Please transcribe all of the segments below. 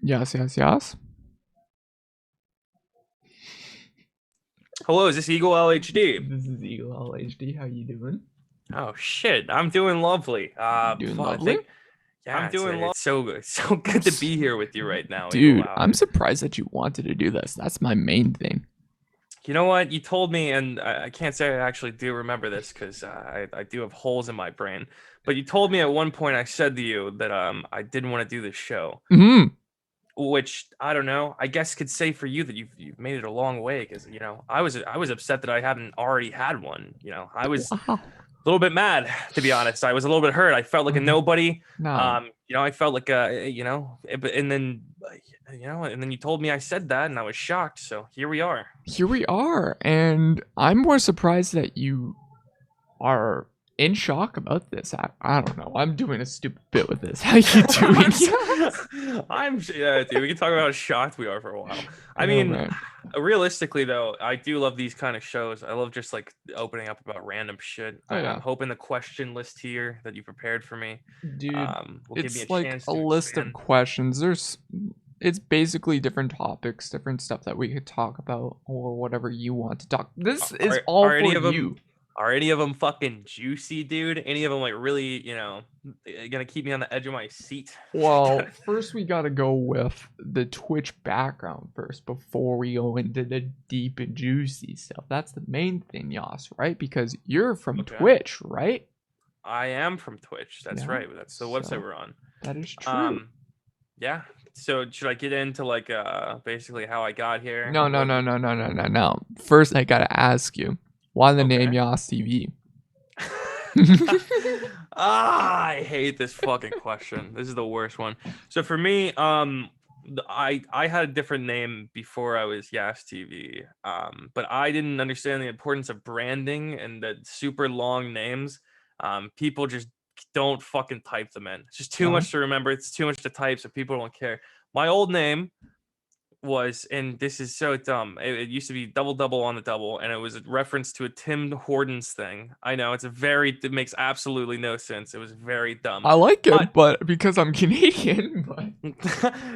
Yes, yes, yes. Hello, is this Eagle LHD? This is Eagle LHD. How you doing? Oh shit, I'm doing lovely. Doing I lovely? think yeah, it's so good, so good to be here with you right now, Eagle. Dude, I'm surprised that you wanted to do this. That's my main thing. You know what? You told me, and I can't say I actually do remember this because I do have holes in my brain. But you told me at one point I said to you that I didn't want to do this show, Hmm. which I don't know. I guess could say for you that you've made it a long way because I was upset that I hadn't already had one. I was Wow. a little bit mad, to be honest. I was a little bit hurt. I felt like a nobody. No. I felt like and then and then you told me I said that, and I was shocked. So here we are. Here we are, and I'm more surprised that you are in shock about this. I don't know. I'm doing a stupid bit with this. How you doing? Yeah, dude. We can talk about how shocked we are for a while. I know, mean, man. realistically though, I do love these kind of shows. I love just like opening up about random shit. Oh, yeah. I'm hoping the question list here that you prepared for me, Dude, will give me a it's like chance a to list of expand. questions. It's basically different topics, different stuff that we could talk about, or whatever you want to talk. This is all Are for any of you. them? Are any of them fucking juicy, dude? Any of them like really, gonna keep me on the edge of my seat? Well, first we gotta go with the Twitch background first before we go into the deep and juicy stuff. That's the main thing, Yas, right? Because you're from Okay. Twitch, right? I am from Twitch. That's Yeah, right. That's the website we're on. That is true. Yeah. So should I get into like basically how I got here? No. First, I gotta ask you, why the name Okay. Yasstv? I hate this fucking question. This is the worst one. So for me, I had a different name before I was Yasstv. But I didn't understand the importance of branding and the super long names. People just don't fucking type them in. It's just too much to remember. It's too much to type, so people don't care. My old name was, and this is so dumb. It used to be double double on the double, and it was a reference to a Tim Hortons thing. I know it makes absolutely no sense. It was very dumb. I like it, but because I'm Canadian, but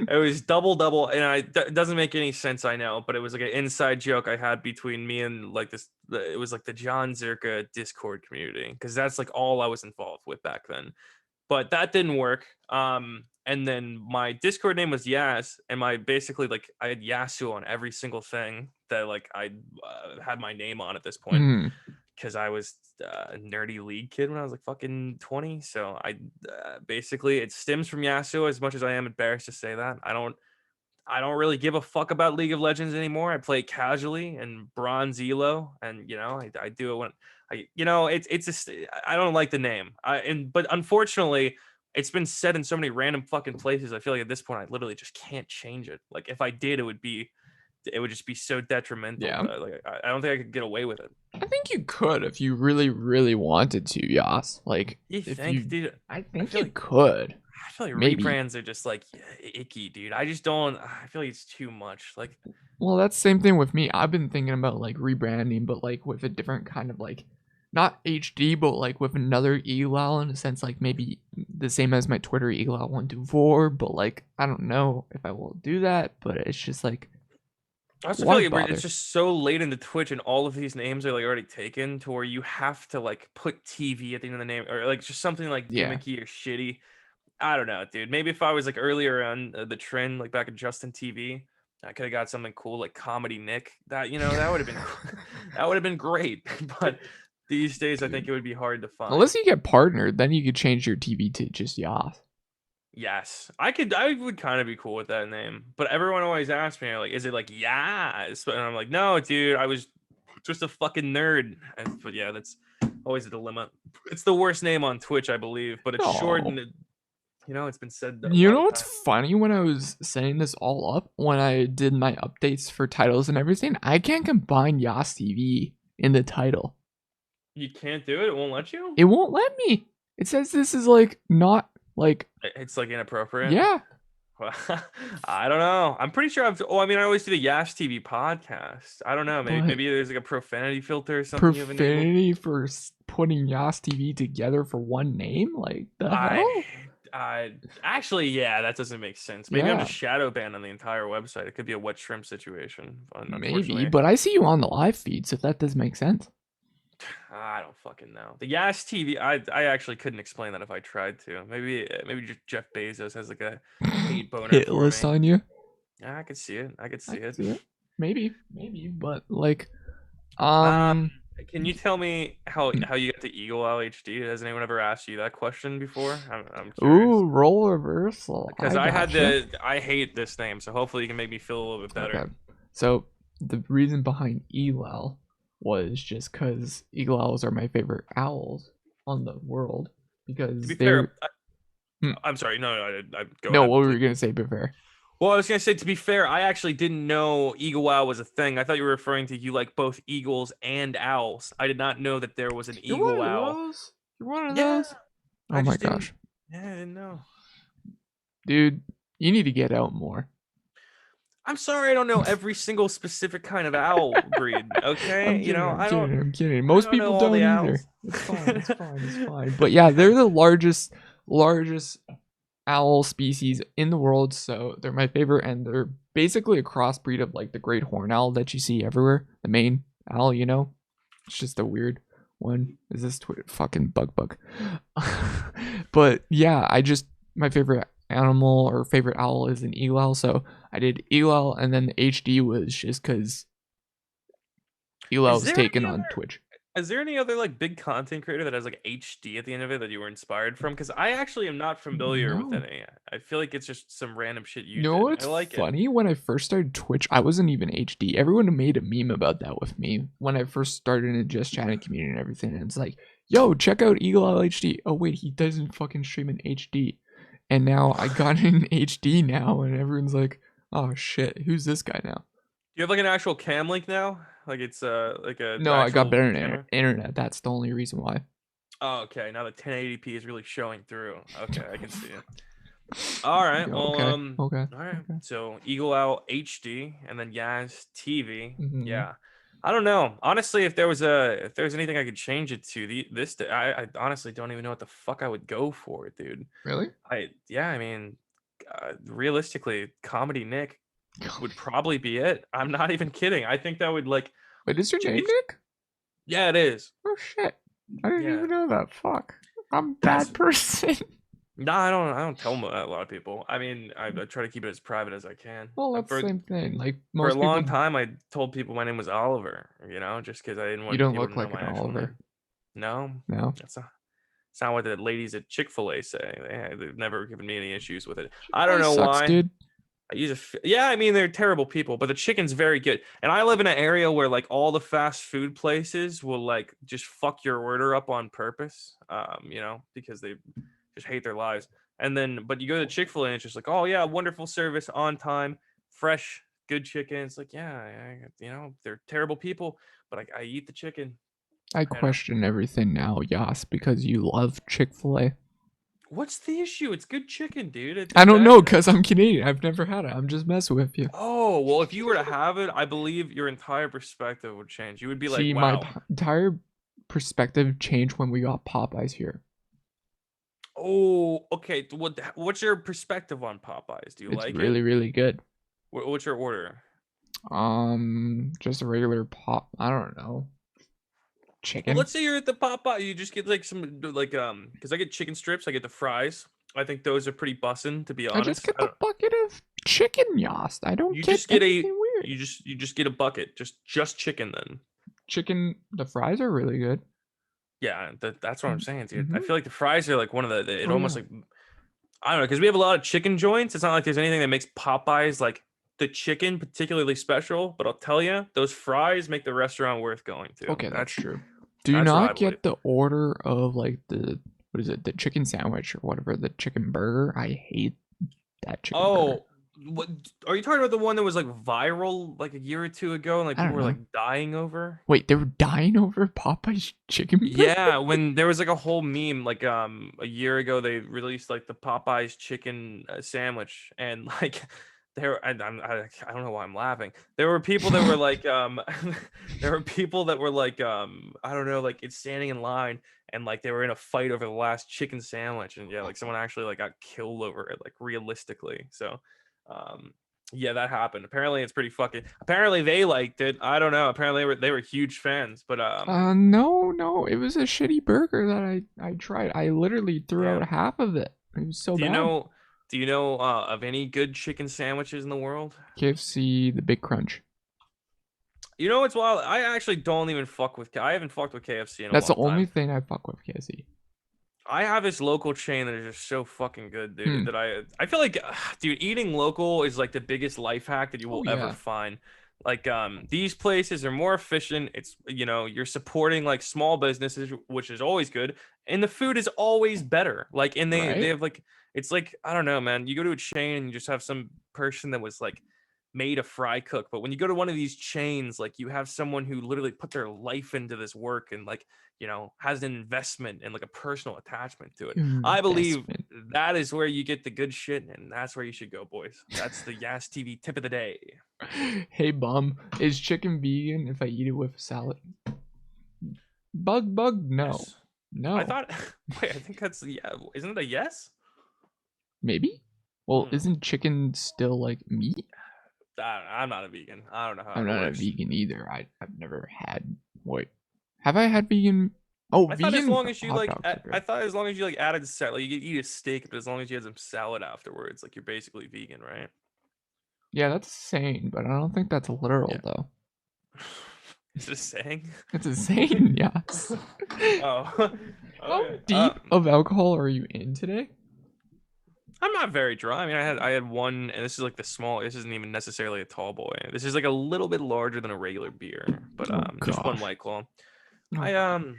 it was double double, and it doesn't make any sense. I know, but it was like an inside joke I had between me and like this. It was like the John Zerka Discord community because that's like all I was involved with back then. But that didn't work. And then my Discord name was Yas, and my basically like I had Yasu on every single thing that like I had my name on at this point because I was a nerdy league kid when I was like fucking 20. So I basically it stems from Yasu. As much as I am embarrassed to say that, I don't really give a fuck about League of Legends anymore. I play casually and bronze elo, and I do it when it's just I don't like the name. But unfortunately, it's been said in so many random fucking places. I feel like at this point, I literally just can't change it. Like if I did, it would just be so detrimental. yeah. Like I don't think I could get away with it. I think you could if you really, really wanted to, Yas. Like, You if think, you, dude? I think feel you like- could. I feel like Maybe. rebrands are just like icky, dude. I just don't. I feel like it's too much. Like, Well, that's the same thing with me. I've been thinking about like rebranding, but like with a different kind of like, not HD, but like with another ELAL in a sense, like maybe the same as my Twitter ELAL 124. But like, I don't know if I will do that. But it's just like, I also why feel like bother? it's just so late into Twitch and all of these names are like already taken to where you have to like put TV at the end of the name or like just something like Yeah. gimmicky or shitty. I don't know, dude. Maybe if I was like earlier on the trend, like back at Justin TV, I could have got something cool like Comedy Nick. That that would have been that would have been great. But these days, I think it would be hard to find. Unless you get partnered, then you could change your TV to just Yas. Yes, I could. I would kind of be cool with that name, but everyone always asks me, like, "Is it like Yas?" And I'm like, "No, dude. I was just a fucking nerd." But yeah, that's always a dilemma. It's the worst name on Twitch, I believe, but it's short and it's been said. You know what's funny? When I was setting this all up, when I did my updates for titles and everything, I can't combine Yasstv in the title. You can't do it? It won't let you? It won't let me. It says this is like not like. It's like inappropriate. Yeah. I don't know. I'm pretty sure I always do the Yasstv podcast. I don't know. Maybe there's like a profanity filter or something. Profanity for putting Yasstv together for one name? Like the hell? Actually, yeah, that doesn't make sense. Maybe I'm Yeah, just shadow banned on the entire website. It could be a wet shrimp situation. maybe, Unfortunately, but I see you on the live feed, so that does make sense. I don't fucking know. The Yasstv, I actually couldn't explain that if I tried to. Maybe just Jeff Bezos has like a hate boner Hit for list me. on you. Yeah, I could see it. I could I see can it. see it. Maybe, but like, Um, um, can you tell me how you got to Eagle Owl HD? Has anyone ever asked you that question before? I'm curious. ooh, role reversal. Because I gotcha. I hate this name, so hopefully you can make me feel a little bit Okay, better. so the reason behind Elal was just because Eagle owls are my favorite owls on the world To be because fair, they're. Hmm, I'm sorry. No, go no, ahead, what were please. you gonna say? Be fair. Well, I was gonna say, to be fair, I actually didn't know Eagle Wow was a thing. I thought you were referring to you like both eagles and owls. I did not know that there was an You're Eagle one of Owl. those. You're one of Yeah, those. I Oh my just didn't. gosh, Yeah, I didn't know. dude, you need to get out more. I'm sorry, I don't know every single specific kind of owl breed. Okay, I'm kidding. I'm I don't. kidding. I'm kidding. I Most don't know people all don't the either. owls. It's fine. It's fine. It's fine. But yeah, they're the largest owl species in the world, so they're my favorite, and they're basically a crossbreed of like the great horned owl that you see everywhere. The main owl, it's just a weird one. Is this fucking bug? But yeah, my favorite animal or favorite owl is an eagle owl, so I did eagle owl, and then the HD was just because eagle owl Is was there taken any on other? Twitch. Is there any other like big content creator that has like HD at the end of it that you were inspired from? Because I actually am not familiar with No. any. I feel like it's just some random shit You you know did. I what's like it. funny? When I first started Twitch, I wasn't even HD. Everyone made a meme about that with me when I first started in the Just Chatting community and everything. And it's like, yo, check out Eagle Eye HD. Oh wait, he doesn't fucking stream in HD. And now I got in HD now, and everyone's like, oh shit, who's this guy now? You have like an actual cam link now? Like it's like a No, I got actual better camera? internet. That's the only reason why. Oh, okay. Now the 1080p is really showing through. Okay, I can see it. All right. Well, Okay, okay, all right. okay. So Eagle Owl HD and then Yaz TV. Mm-hmm. Yeah. I don't know. Honestly, if there was anything I could change it to, I honestly don't even know what the fuck I would go for, dude. Really? I mean, realistically, comedy Nick would probably be it. I'm not even kidding. I think that would like Wait, is your name it's Nick? yeah, it is. Oh shit, I didn't Yeah. even know that. Fuck, I'm a That's bad person. no, I don't tell a lot of people. I mean, I try to keep it as private as I can. Well, that's the same thing. Like For a most people, long time, I told people my name was Oliver. Just because I didn't you want don't people look to know like my an actual Oliver. name. No, No. that's not what the ladies at Chick-fil-A say. They've never given me any issues with it. I don't Chick-fil-A know sucks, why. dude. Yeah, I mean they're terrible people, but the chicken's very good. And I live in an area where like all the fast food places will like just fuck your order up on purpose. Because they just hate their lives. And then, but you go to Chick-fil-A and it's just like, oh yeah, wonderful service, on time, fresh, good chicken. It's like, yeah, they're terrible people, but I eat the chicken. I You know, question everything now, Yas, because you love Chick-fil-A. what's the issue? It's good chicken, dude. It's I don't bad. know, because I'm Canadian. I've never had it. I'm just messing with you. Oh well, if you were to have it, I believe your entire perspective would change. You would be like, See, my wow. entire perspective changed when we got Popeyes here. Oh, okay. What's your perspective on Popeyes? Do you It's like it? really, really good. What's your order? Just a regular pop. I don't know. Well, Chicken. let's say you're at the Popeye, you just get like some like because I get chicken strips, I get the fries. I think those are pretty bussin', to be I just honest. get the bucket of chicken, Yas. I don't You get just get anything weird. you just get a bucket, just chicken then. Chicken. The fries are really good. Yeah, that's what I'm saying, dude. I Mm-hmm. feel like the fries are like one of it Oh almost yeah. like I don't know, because we have a lot of chicken joints. It's not like there's anything that makes Popeyes like the chicken particularly special, but I'll tell you, those fries make the restaurant worth going to. Okay, that's true. Do you That's what I not believe. get the order of like the what is it, the chicken sandwich or whatever, the chicken burger? I hate that chicken burger. Oh, what are you talking about? The one that was like viral like a year or two ago, and like I people don't were know. like dying over? Wait, they were dying over Popeye's chicken burger? Yeah, when there was like a whole meme like a year ago, they released like the Popeyes chicken sandwich, and like I don't know why I'm laughing. There were people that were like, there were people that were like, I don't know, like it's standing in line and like they were in a fight over the last chicken sandwich, and yeah, like someone actually like got killed over it, like realistically. So, yeah, that happened. Apparently, it's pretty fucking. Apparently, they liked it. I don't know. Apparently, they were huge fans, but No, it was a shitty burger that I tried. I literally threw yeah. out half of it. It was so Do you bad. know? Do you know of any good chicken sandwiches in the world? KFC, the Big Crunch. You know what's wild? I actually don't even fuck with. I haven't fucked with KFC in a That's the long only time. thing I fuck with KFC. I have this local chain that is just so fucking good, dude. Hmm. That I feel like, dude, eating local is like the biggest life hack that you Oh will ever yeah. find. Like these places are more efficient. It's you're supporting like small businesses, which is always good, and the food is always better. Like and they Right? have like it's like I don't know, man. You go to a chain and you just have some person that was like made a fry cook, but when you go to one of these chains, like you have someone who literally put their life into this work and like has an investment and like a personal attachment to it. I believe Investment. that is where you get the good shit, and that's where you should go, boys. That's the Yasstv tip of the day. Hey bum, is chicken vegan if I eat it with salad? Bug, no. Yes. I No. thought. Wait, I think that's yeah. Isn't it a yes? Maybe? Well, Hmm. isn't chicken still like meat? I'm not a vegan. I don't know how I'm it not a works. vegan either. I've never had. Wait, have I had vegan? Oh, I thought as vegan long as you hot like, dogs are I good. thought as long as you like added salad, like, you could eat a steak, but as long as you had some salad afterwards, like you're basically vegan, right? Yeah, that's insane, but I don't think that's literal Yeah. though. Is it a saying? It's insane, yes. Oh, How okay. deep of alcohol are you in today? I'm not very dry. I mean, I had one, and this is like the small. This isn't even necessarily a tall boy. This is like a little bit larger than a regular beer, but Oh just one gosh. White Claw. Oh I god.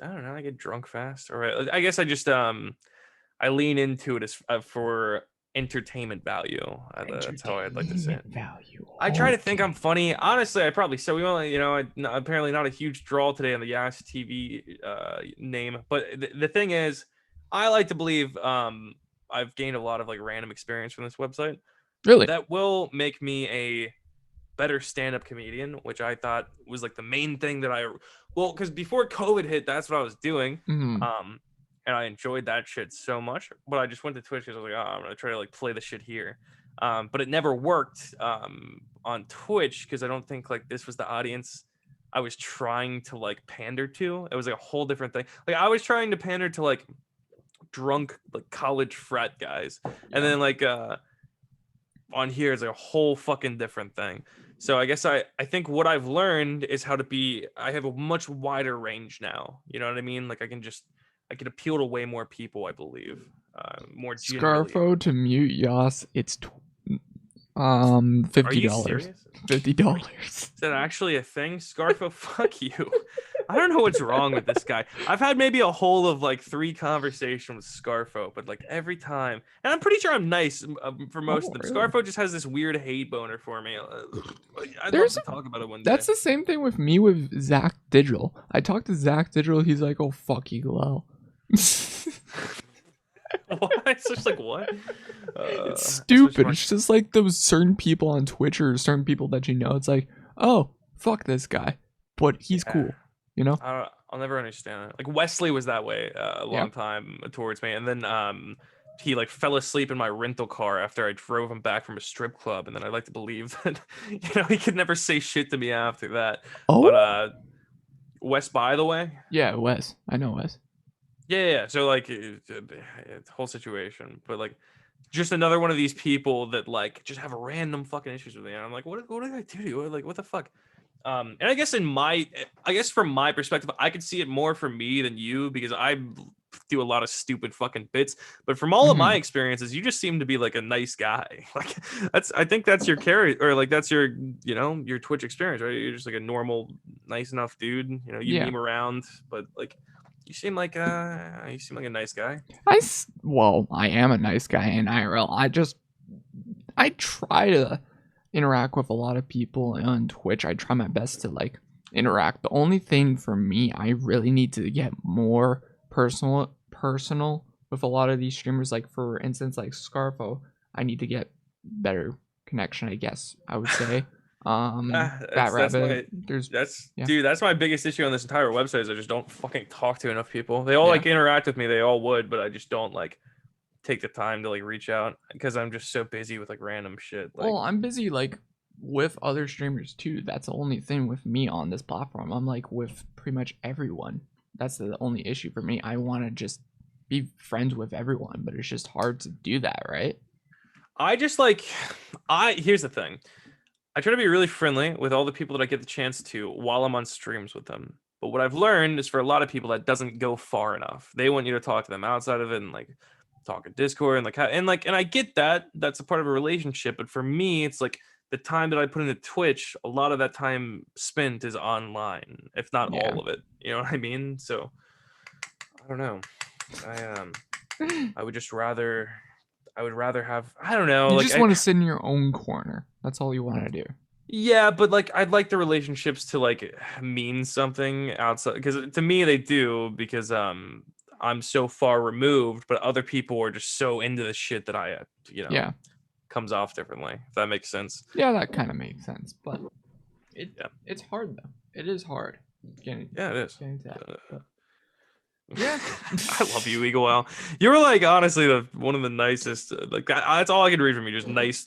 I don't know. I get drunk fast, or I guess I just I lean into it as for entertainment value. That's how I'd like to say Entertainment it. value. I try to think I'm Okay. funny. Honestly, I probably so we only apparently not a huge draw today on the Yash TV name, but the thing is, I like to believe I've gained a lot of like random experience from this website Really? that will make me a better stand-up comedian, which I thought was like the main thing that because before COVID hit, that's what I was doing. Hmm. Um, and I enjoyed that shit so much. But I just went to Twitch because I was like, oh, I'm gonna try to like play the shit here. But it never worked on Twitch because I don't think like this was the audience I was trying to like pander to. It was like a whole different thing. Like I was trying to pander to like drunk like college frat guys, and Yeah. then like on here is like a whole fucking different thing. So I guess I think what I've learned is how to be. I have a much wider range now. You know what I mean? Like I can appeal to way more people. I believe more generally. Scarfo to mute Yas. It's Are $50. you serious? $50. Is that actually a thing? Scarfo, fuck you. I don't know what's wrong with this guy. I've had maybe a whole of like 3 conversations with Scarfo, but like every time, and I'm pretty sure I'm nice for most Oh, of them. really? Scarfo just has this weird hate boner for me. I'd love There's to talk about it one day. That's the same thing with me with Zach Digital. I talked to Zach Digital. He's like, "Oh fuck you, lol." What? It's just like what? It's That's so stupid. smart. It's just like those certain people on Twitch or certain people that you know. It's like, oh fuck this guy, but he's Yeah. cool. You know? I'll never understand it. Like Wesley was that way a Yeah. long time towards me, and then he like fell asleep in my rental car after I drove him back from a strip club, and then I like to believe that he could never say shit to me after that. Oh. But Wes, by the way, Yeah, Wes. I know Wes. yeah. So like whole situation, but like just another one of these people that like just have random fucking issues with me, and I'm like, what did I do to you? Like what the fuck? And I guess from my perspective, I could see it more for me than you because I do a lot of stupid fucking bits. But from all of my Hmm. experiences, you just seem to be like a nice guy. Like I think that's your carry or like that's your, your Twitch experience, right? You're just like a normal, nice enough dude. You Yeah. meme around, but like you seem like a nice guy. Well, I am a nice guy in IRL. I try to interact with a lot of people on Twitch. I try my best to like interact. The only thing for me, I really need to get more personal with a lot of these streamers. Like for instance, like Scarfo, I need to get better connection, I guess I would say. Fat That's Rabbit. my There's yeah. that's my biggest issue on this entire website is I just don't fucking talk to enough people. They all Yeah. like interact with me, they all would, but I just don't like take the time to like reach out because I'm just so busy with like random shit. Like, Well, I'm busy like with other streamers too. That's the only thing with me on this platform. I'm like with pretty much everyone. That's the only issue for me. I want to just be friends with everyone, but it's just hard to do that, right? I just like I here's the thing. I try to be really friendly with all the people that I get the chance to while I'm on streams with them. But what I've learned is for a lot of people that doesn't go far enough. They want you to talk to them outside of it and like talk in Discord and and I get that. That's a part of a relationship. But for me, it's like the time that I put into Twitch, a lot of that time spent is online, if not Yeah. all of it. You know what I mean? So I don't know. I would just rather I would rather have I don't know, You like just want to sit in your own corner. That's all you want to do. yeah, but like I'd like the relationships to like mean something outside because to me they do because I'm so far removed, but other people are just so into the shit that I Yeah. comes off differently. If that makes sense. Yeah, that kind of makes sense. But Yeah. it's hard though. It is hard Yeah, it is. getting to that. But yeah. I love you, Eagle Owl. You're like honestly one of the nicest. Like that's all I can read from you. Just nice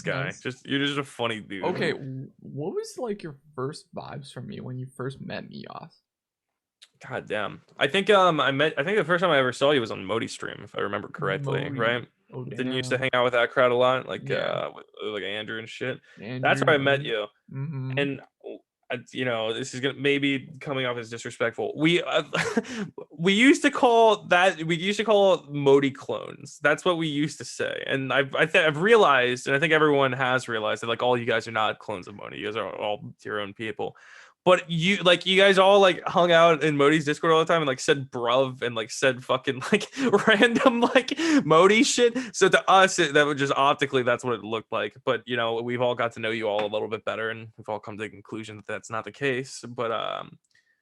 guy. Nice. Just you're just a funny dude. Okay, what was like your first vibes from me when you first met me, Yas? God damn. I think I think the first time I ever saw you was on Modi stream, if I remember correctly, Modi. right? Oh Didn't you used to damn. hang out with that crowd a lot, like Yeah. with like Andrew and shit. That's Andrew. where I met you. Mm-hmm. And this is gonna maybe coming off as disrespectful. We used to call Modi clones. That's what we used to say. And I've realized, and I think everyone has realized that like all you guys are not clones of Modi. You guys are all your own people. But you guys all like hung out in Modi's Discord all the time and like said bruv and like said fucking like random like Modi shit. So to us, that would just optically that's what it looked like. But we've all got to know you all a little bit better, and we've all come to the conclusion that that's not the case. But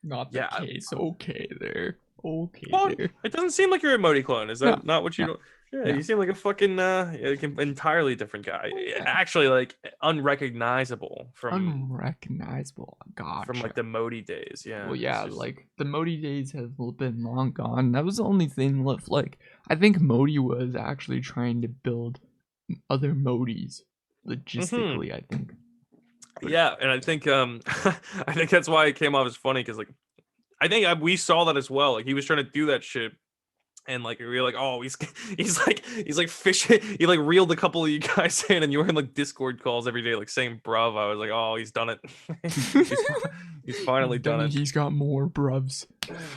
Not the yeah. case. Okay there. Okay Well, there. it doesn't seem like you're a Modi clone. Is No. that not what you No. do? Yeah, No. you seem like a fucking entirely different guy. Oh, yeah. Actually, like unrecognizable from Unrecognizable. from Gotcha. like the Modi days. Yeah. Well, it's yeah, just- like the Modi days have been long gone. That was the only thing left. Like, I think Modi was actually trying to build other Modis logistically. I think. Yeah, and I think I think that's why it came off as funny because like I think we saw that as well. Like he was trying to do that shit. And like we were like, oh, he's like fishing. He like reeled a couple of you guys in, and you were in like Discord calls every day, like saying "bruv." I was like, oh, he's done it. he's finally done it. He's got more bruvs.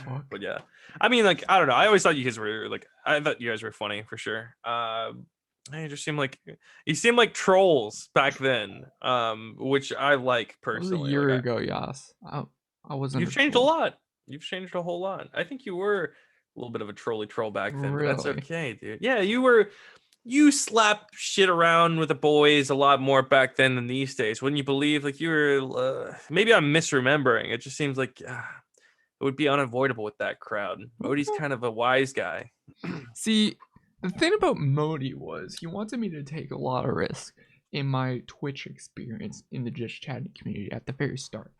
Fuck. But yeah, I mean, like I don't know. I always thought you guys were like, I thought you guys were funny for sure. They just seemed like you seemed like trolls back then, which I like That was a personally. year Like, ago, Yas. I wasn't. you've changed a lot. You've changed a whole lot. I think you were a little bit of a troll back then, but that's Really? okay, dude. Yeah, you slapped shit around with the boys a lot more back then than these days. Wouldn't you believe? Like you were maybe I'm misremembering. It just seems like it would be unavoidable with that crowd. Modi's kind of a wise guy. See, the thing about Modi was he wanted me to take a lot of risk in my Twitch experience in the Just Chatting community at the very start.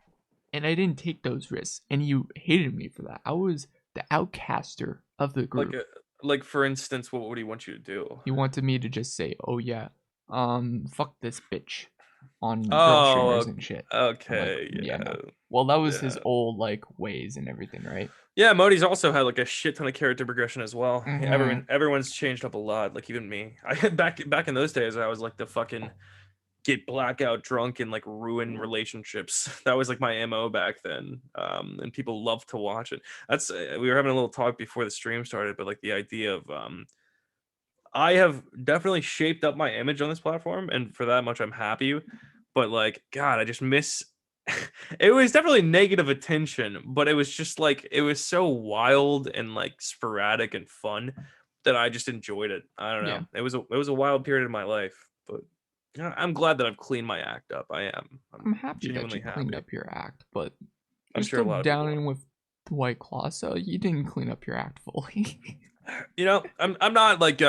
And I didn't take those risks, and he hated me for that. I was the outcaster of the group. Like for instance, what would he want you to do? He wanted me to just say, "Oh yeah, fuck this bitch," on girl streamers and shit. Okay, like, yeah. No. Well, that was his old like ways and everything, right? Yeah, Modi's also had like a shit ton of character progression as well. Mhm. Everyone's changed up a lot. Like even me, I back in those days, I was like the fucking get blackout drunk and like ruin relationships. That was like my MO back then. And people love to watch it. That's we were having a little talk before the stream started, but like the idea of I have definitely shaped up my image on this platform, and for that much I'm happy. But like, God, I just miss it was definitely negative attention, but it was just like it was so wild and like sporadic and fun that I just enjoyed it. I don't know. Yeah. It was a wild period of my life, but I'm glad that I've cleaned my act up. I am. I'm happy that genuinely you cleaned happy. up your act, but I'm you're sure a still lot of people down in with the White Claw, so you didn't clean up your act fully. I'm not like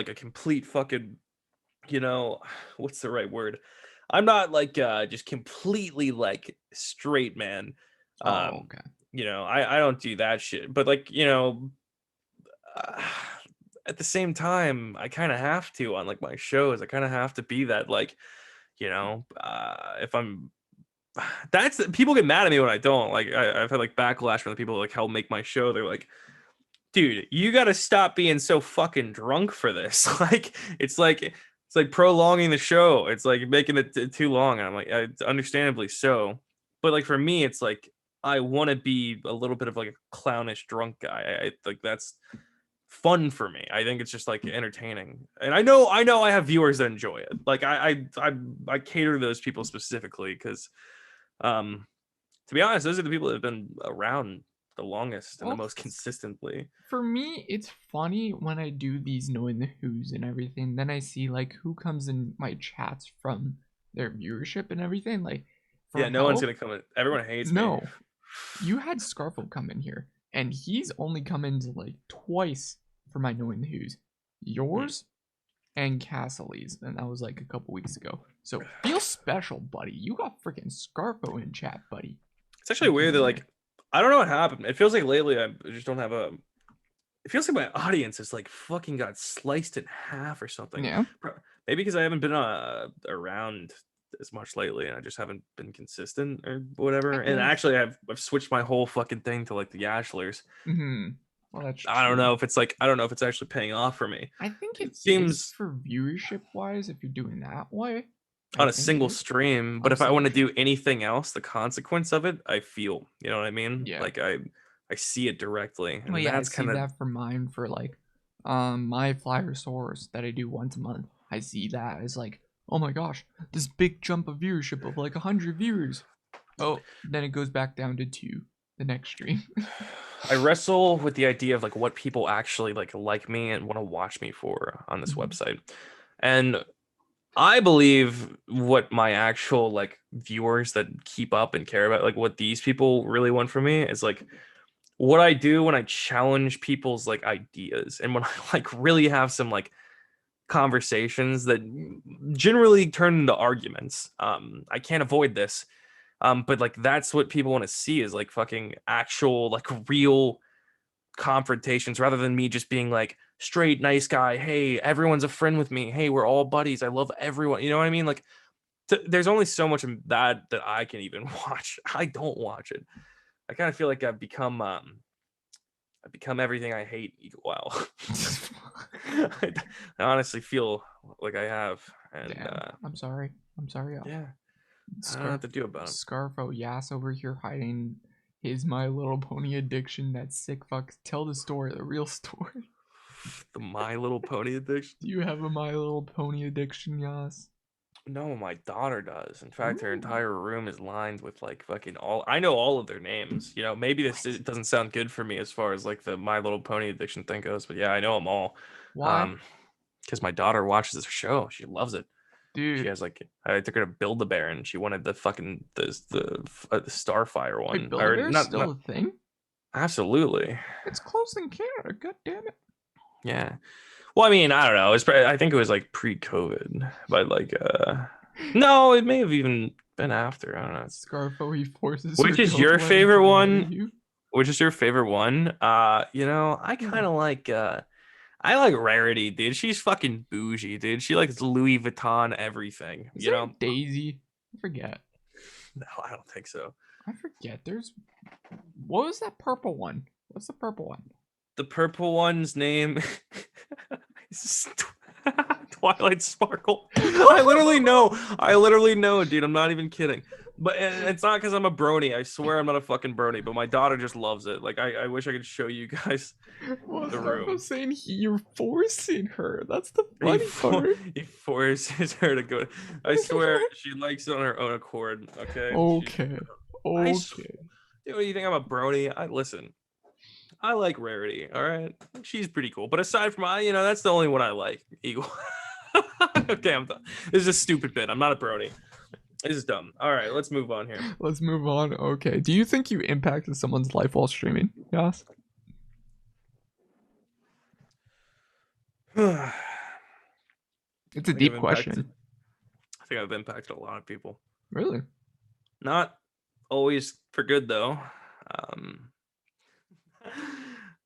a complete fucking you know, what's the right word? I'm not like just completely like straight man. Oh, Um, okay. I don't do that shit. But like, uh, at the same time, I kind of have to on like my shows. I kind of have to be that like, if I'm that's people get mad at me when I don't. Like I've had like backlash from the people who, like help make my show. They're like, dude, you got to stop being so fucking drunk for this. Like it's like prolonging the show. It's like making it too long. And I'm like, understandably so. But like for me, it's like I want to be a little bit of like a clownish drunk guy. I like that's fun for me. I think it's just like entertaining. And I know I have viewers that enjoy it. Like I cater to those people specifically because um to be honest, those are the people that have been around the longest and the Well, most consistently. for me, it's funny when I do these knowing the who's and everything. Then I see like who comes in my chats from their viewership and everything. Like for Yeah, no one's help, gonna come in. Everyone hates me. no, you had Scarfo come in here, and he's only come in like twice for my knowing the who's. Hmm. Yours and Castle's, and that was like a couple weeks ago. So feel special, buddy. You got freaking Scarfo in chat, buddy. It's actually He weird came that in like there. I don't know what happened. It feels like lately I just don't have a. It feels like my audience is like fucking got sliced in half or something. Yeah. Maybe because I haven't been around as much lately, and I just haven't been consistent or whatever. And Well, actually, I've switched my whole fucking thing to like the Yashtlers. hmm. Well, that's I don't true. know if it's like I don't know if it's actually paying off for me. I think it It is seems for viewership wise if you're doing that way. I on a think it single is stream, but on a if I want single to stream. do anything else, the consequence of it, I feel, you know what I mean? Yeah. Like I see it directly, Well, and yeah, I that's see kind of that for mine for like my flyer source that I do once a month. I see that as like, oh my gosh, this big jump of viewership of like 100 viewers. Oh, then it goes back down to 2 the next stream. I wrestle with the idea of like what people actually like me and want to watch me for on this Mhm. website. And I believe what my actual like viewers that keep up and care about like what these people really want from me is like what I do when I challenge people's like ideas and when I like really have some like conversations that generally turn into arguments. I can't avoid this. But like that's what people want to see is like fucking actual like real confrontations rather than me just being like straight nice guy. Hey, everyone's a friend with me. Hey, we're all buddies. I love everyone. You know what I mean? Like there's only so much of that I can even watch. I don't watch it. I kind of feel like I've become everything I hate. Wow. I honestly feel like I have, and Damn, I'm sorry. I'm sorry. yeah, I don't know Scarf what to do about it. Scarfo Yass over here hiding his My Little Pony addiction. That sick fuck. Tell the story, the real story. The My Little Pony addiction. Do you have a My Little Pony addiction, Yas? No, my daughter does. In fact, her Ooh. entire room is lined with like fucking all. I know all of their names. Maybe this What? doesn't sound good for me as far as like the My Little Pony addiction thing goes, but yeah, I know them all. Why? Um, because my daughter watches this show. She loves it. She Dude, has like I took her to Build a Bear and she wanted the fucking the Starfire wait, one or Build-A-Bear's still not a thing? absolutely. It's closed in Canada. God damn it. Yeah. Well, I mean, I don't know. I think it was like pre-COVID, but like no, it may have even been after. I don't know. Scarfo, he forces her Which is your girlfriend favorite to marry one? you. Which is your favorite one? I Hmm. kind of like I like Rarity, dude. She's fucking bougie, dude. She likes Louis Vuitton everything, Is you there know? Daisy? I forget. No, I don't think so. I forget. There's what was that purple one? What's the purple one? The purple one's name is Twilight Sparkle. I literally know, dude. I'm not even kidding. But it's not because I'm a brony. I swear I'm not a fucking brony. But my daughter just loves it. Like I wish I could show you guys Well, the I'm room. saying you're forcing her. That's the funny part. He forces her to go. I swear she likes it on her own accord. Okay. Okay. I. s- Okay. Dude, what do you think I'm a brony? I listen. I like Rarity. All right, she's pretty cool. But aside from that's the only one I like. Eagle. Okay, I'm done. This is a stupid bit. I'm not a brony. This is dumb. All right, let's move on here. Let's move on. Okay. Do you think you impacted someone's life while streaming? Yes. It's a I think deep I've impacted. question. I think I've impacted a lot of people. Really? Not always for good though. Um,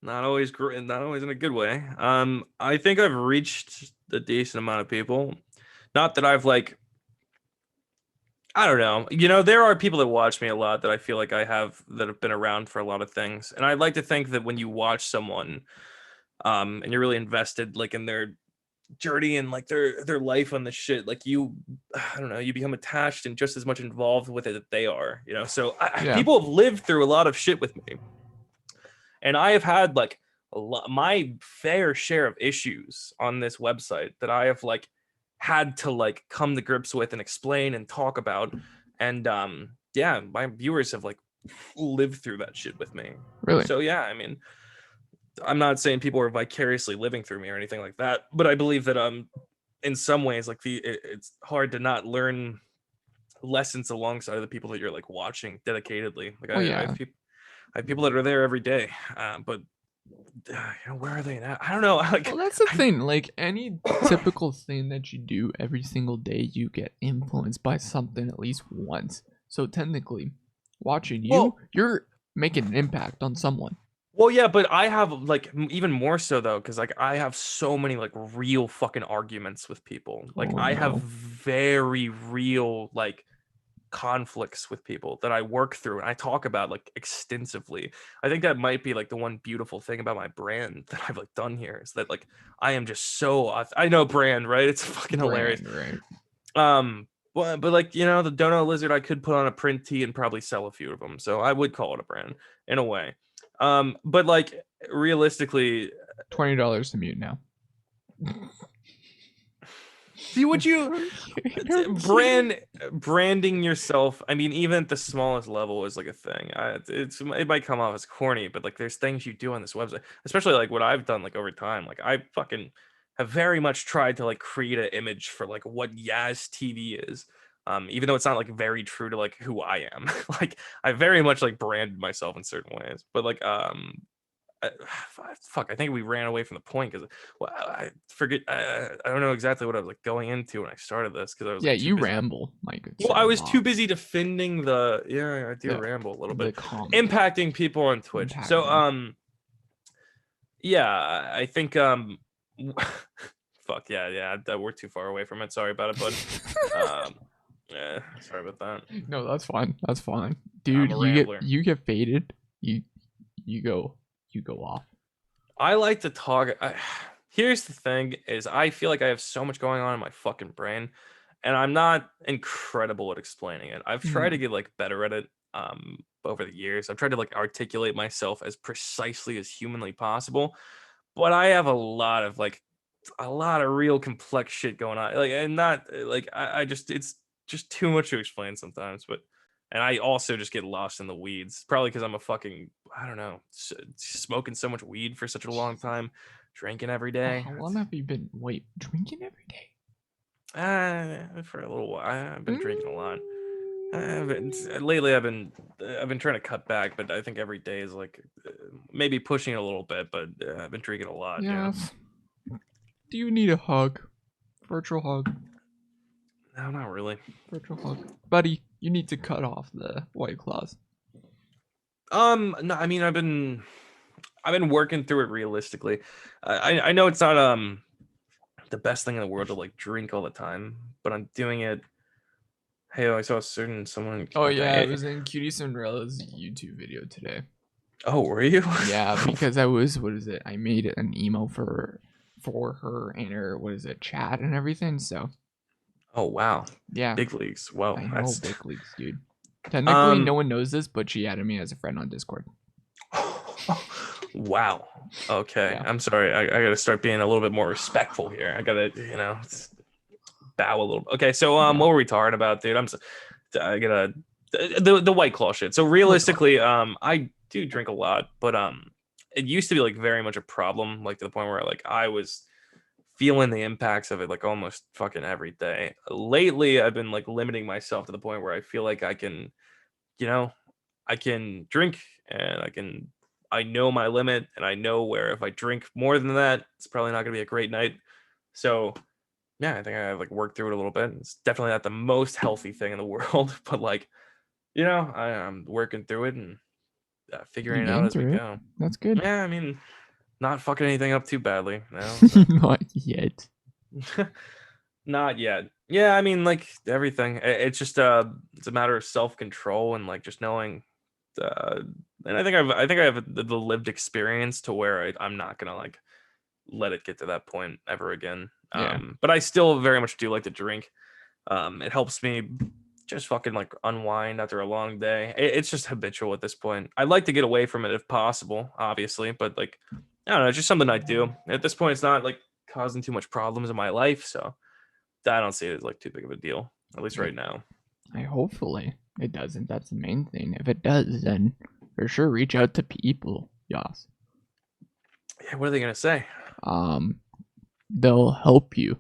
not always in a good way. I think I've reached a decent amount of people. Not that I've like, I don't know. There are people that watch me a lot that I feel like I have that have been around for a lot of things. And I'd like to think that when you watch someone, and you're really invested like in their journey and like their life on the shit, like I don't know, you become attached and just as much involved with it that they are, So Yeah. people have lived through a lot of shit with me, and I have had like my fair share of issues on this website that I have like had to like come to grips with and explain and talk about. And yeah, my viewers have like lived through that shit with me. Really? So yeah, I mean, I'm not saying people are vicariously living through me or anything like that, but I believe that in some ways like it's hard to not learn lessons alongside of the people that you're like watching dedicatedly. Like Well, I yeah. have people that are there every day, but where are they now? I don't know. Like, Well, that's the I, thing. Like any typical thing that you do every single day, you get influenced by something at least once. So technically, watching you, well, you're making an impact on someone. well, yeah, but I have like even more so though, because like I have so many like real fucking arguments with people. Like Oh I have no. very real like conflicts with people that I work through and I talk about like extensively. I think that might be like the one beautiful thing about my brand that I've like done here is that like I am just so I know brand, right? It's fucking hilarious. Brand, right? But like the donut lizard, I could put on a print tee and probably sell a few of them, so I would call it a brand in a way. But like realistically, $20 to mute now. see what you I'm kidding. branding yourself. I mean, even at the smallest level is like a thing. It might come off as corny, but like there's things you do on this website, especially like what I've done like over time. Like I fucking have very much tried to like create an image for like what Yasstv is. Even though it's not like very true to like who I am. Like I very much like branded myself in certain ways. But like I, fuck, I think we ran away from the point because well, I forget. I don't know exactly what I was like going into when I started this because I was Yeah, like too you busy. ramble, my good Well, sir, I a was too lot. busy defending the. Yeah, I do The ramble a little bit, the comment impacting people on Twitch. So impacting. yeah, I think fuck yeah, we're too far away from it. Sorry about it, bud. Um, yeah, sorry about that. No, that's fine. That's fine. I'm Dude, a you get rambler. you get faded. You you go you go off. I like to talk. Here's the thing: is I feel like I have so much going on in my fucking brain, and I'm not incredible at explaining it. I've tried to Hmm. get like better at it over the years. I've tried to like articulate myself as precisely as humanly possible, but I have a lot of real complex shit going on. Like and not like I just it's just too much to explain sometimes, but and I also just get lost in the weeds. Probably because I'm a fucking I don't know, smoking so much weed for such a long time, drinking every Oh, day. how long have you been drinking every day? For a little while, I've been drinking a lot. Mm, Lately, I've been trying to cut back, but I think every day is like maybe pushing it a little bit. But I've been drinking a lot. Yeah, yes. Do you need a hug? Virtual hug. no, not really. Virtual hug. Buddy, you need to cut off the white claws. No, I mean I've been working through it realistically. I know it's not the best thing in the world to like drink all the time, but I'm doing it. Hey, I saw a certain someone. Oh yeah, I Okay. was in Cutie Cinderella's YouTube video today. Oh, were you? Yeah, because I was what is it? I made an email for her and her what is it, chat and everything. So Oh wow, yeah, big leagues. Well, I know that's big leagues, dude. Technically, um. no one knows this, but she added me as a friend on Discord. Wow. Okay, Yeah, I'm sorry. I gotta start being a little bit more respectful here. I gotta, bow a little. Okay, so yeah. what were we talking about, dude? I gotta the White Claw shit. So White claw. realistically, I do drink a lot, but it used to be like very much a problem, like to the point where like I was feeling the impacts of it like almost fucking every day. Lately, I've been like limiting myself to the point where I feel like I can, you know, I can drink and I know my limit and I know where if I drink more than that, it's probably not gonna be a great night. So yeah, I think I like worked through it a little bit. It's definitely not the most healthy thing in the world, but like, I'm working through it and You're figuring it out getting as we through it. go. That's good. Yeah, I mean, not fucking anything up too badly, so Not yet. not yet. Yeah, I mean, like everything. It's just it's a matter of self control and like just knowing. Uh, and I think I have the lived experience to where I'm not gonna like let it get to that point ever again. Yeah. But I still very much do like to drink. It helps me just fucking like unwind after a long day. It's just habitual at this point. I'd like to get away from it if possible, obviously, but like I don't know, it's just something I do. At this point, it's not like causing too much problems in my life, so I don't see it as like too big of a deal, at least right now. Hopefully it doesn't. That's the main thing. If it does, then for sure reach out to people. Yes. Yeah, what are they gonna say? Um, they'll help you.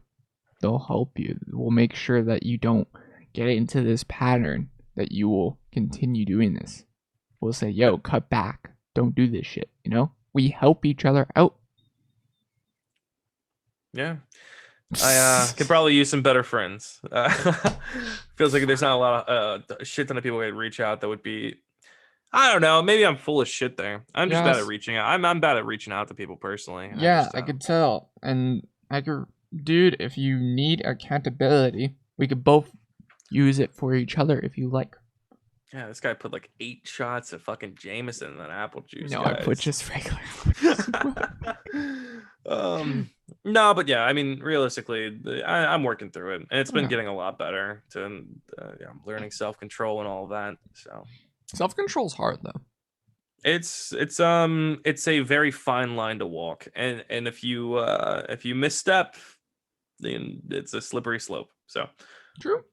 They'll help you. We'll make sure that you don't get into this pattern. That you will continue doing this. We'll say, "Yo, cut back. Don't do this shit." We help each other out. Yeah, I could probably use some better friends. Feels like there's not a lot of shit ton of people that reach out that would be. I don't know. Maybe I'm full of shit there. I'm just bad at Yes. reaching out. I'm bad at reaching out to people personally. I Yeah, just I could tell. And I could, dude, if you need accountability, we could both use it for each other if you like. yeah. This guy put like 8 shots of fucking Jameson in that apple juice, No, I put guys. just regular. No, but yeah, I mean, realistically, I'm working through it, and it's been Yeah. getting a lot better. I'm learning self control and all of that. So Self control's hard though. it's a very fine line to walk, and if you misstep, then it's a slippery slope. So, True.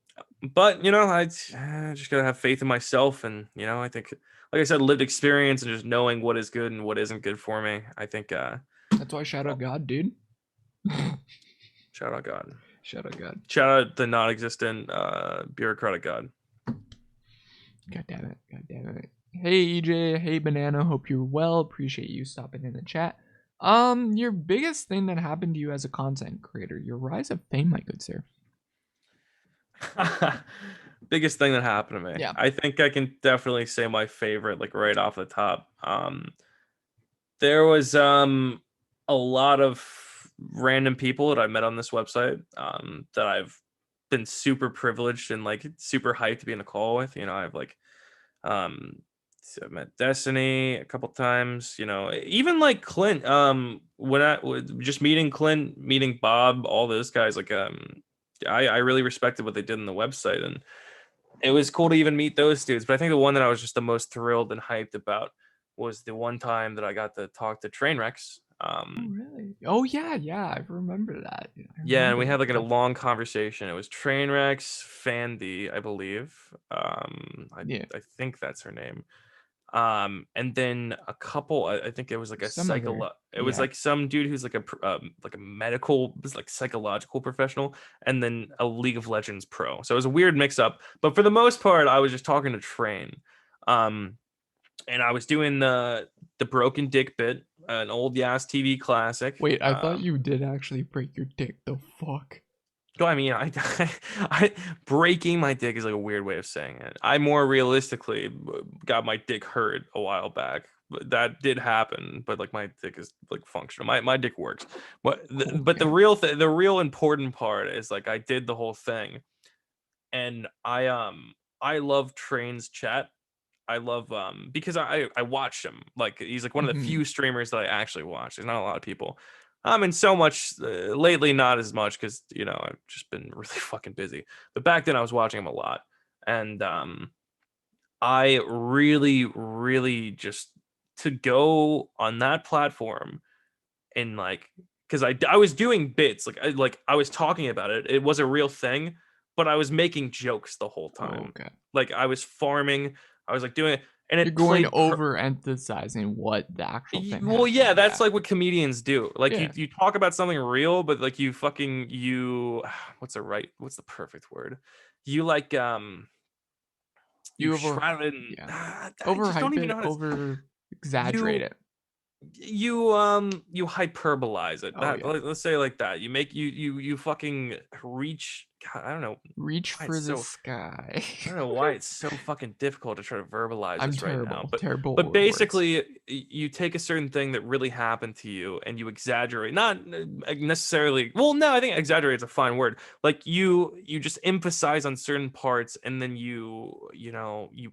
but I just gotta have faith in myself, and I think, like I said, lived experience and just knowing what is good and what isn't good for me. I think That's why shout out God, dude. shout out God. Shout out God. Shout out the non-existent bureaucratic God. God damn it. God damn it. Hey EJ, hey Banana, hope you're well. Appreciate you stopping in the chat. Your biggest thing that happened to you as a content creator, your rise of fame, my good sir. Biggest thing that happened to me. Yeah. I think I can definitely say my favorite, like right off the top. There was a lot of random people that I met on this website that I've been super privileged and like super hyped to be in a call with. I've like so I met Destiny a couple times, even like Clint. When just meeting Clint, meeting Bob, all those guys, like I really respected what they did on the website, and it was cool to even meet those dudes. But I think the one that I was just the most thrilled and hyped about was the one time that I got to talk to Trainwrecks. Oh really? Oh yeah, I remember that. Yeah, and we had like a long conversation. It was Trainwrecks, Fandy, I believe. Yeah. I think that's her name. And then a couple. I think it was like a Some other. It was Yeah. like some dude who's like a medical, like psychological professional, and then a League of Legends pro. So it was a weird mix up. But for the most part, I was just talking to Train. And I was doing the broken dick bit, an old Yasstv classic. Wait, I thought you did actually break your dick. The fuck? I mean, breaking my dick is like a weird way of saying it. I more realistically got my dick hurt a while back. But that did happen, but like my dick is like functional. My dick works. But the real important part is like I did the whole thing, and I love Train's chat. I love because I watched him. Like he's like one of the Mhm. few streamers that I actually watch. There's not a lot of people. And so much lately, not as much because I've just been really fucking busy. But back then, I was watching him a lot, and I really, really just to go on that platform and like because I was doing bits like I was talking about it. It was a real thing, but I was making jokes the whole Oh, time. okay. Like I was farming. I was like doing it, and You're it going played. over emphasizing what the actual thing Well, happened. yeah, that's Yeah. like what comedians do. Like Yeah. you talk about something real, but like you what's the perfect word? You like you You over shroud it in yeah. I just don't Overhype even it, know how to over exaggerate you it. you hyperbolize it. Oh That yeah. let's say it like that. You make you fucking reach. God, I don't know Reach why for it's the so. sky. I don't know why it's so fucking difficult to try to verbalize I'm this right now. terrible. Terrible But with words. basically, you take a certain thing that really happened to you and you exaggerate. Not necessarily. Well, no, I think exaggerate is a fine word. Like you just emphasize on certain parts and then you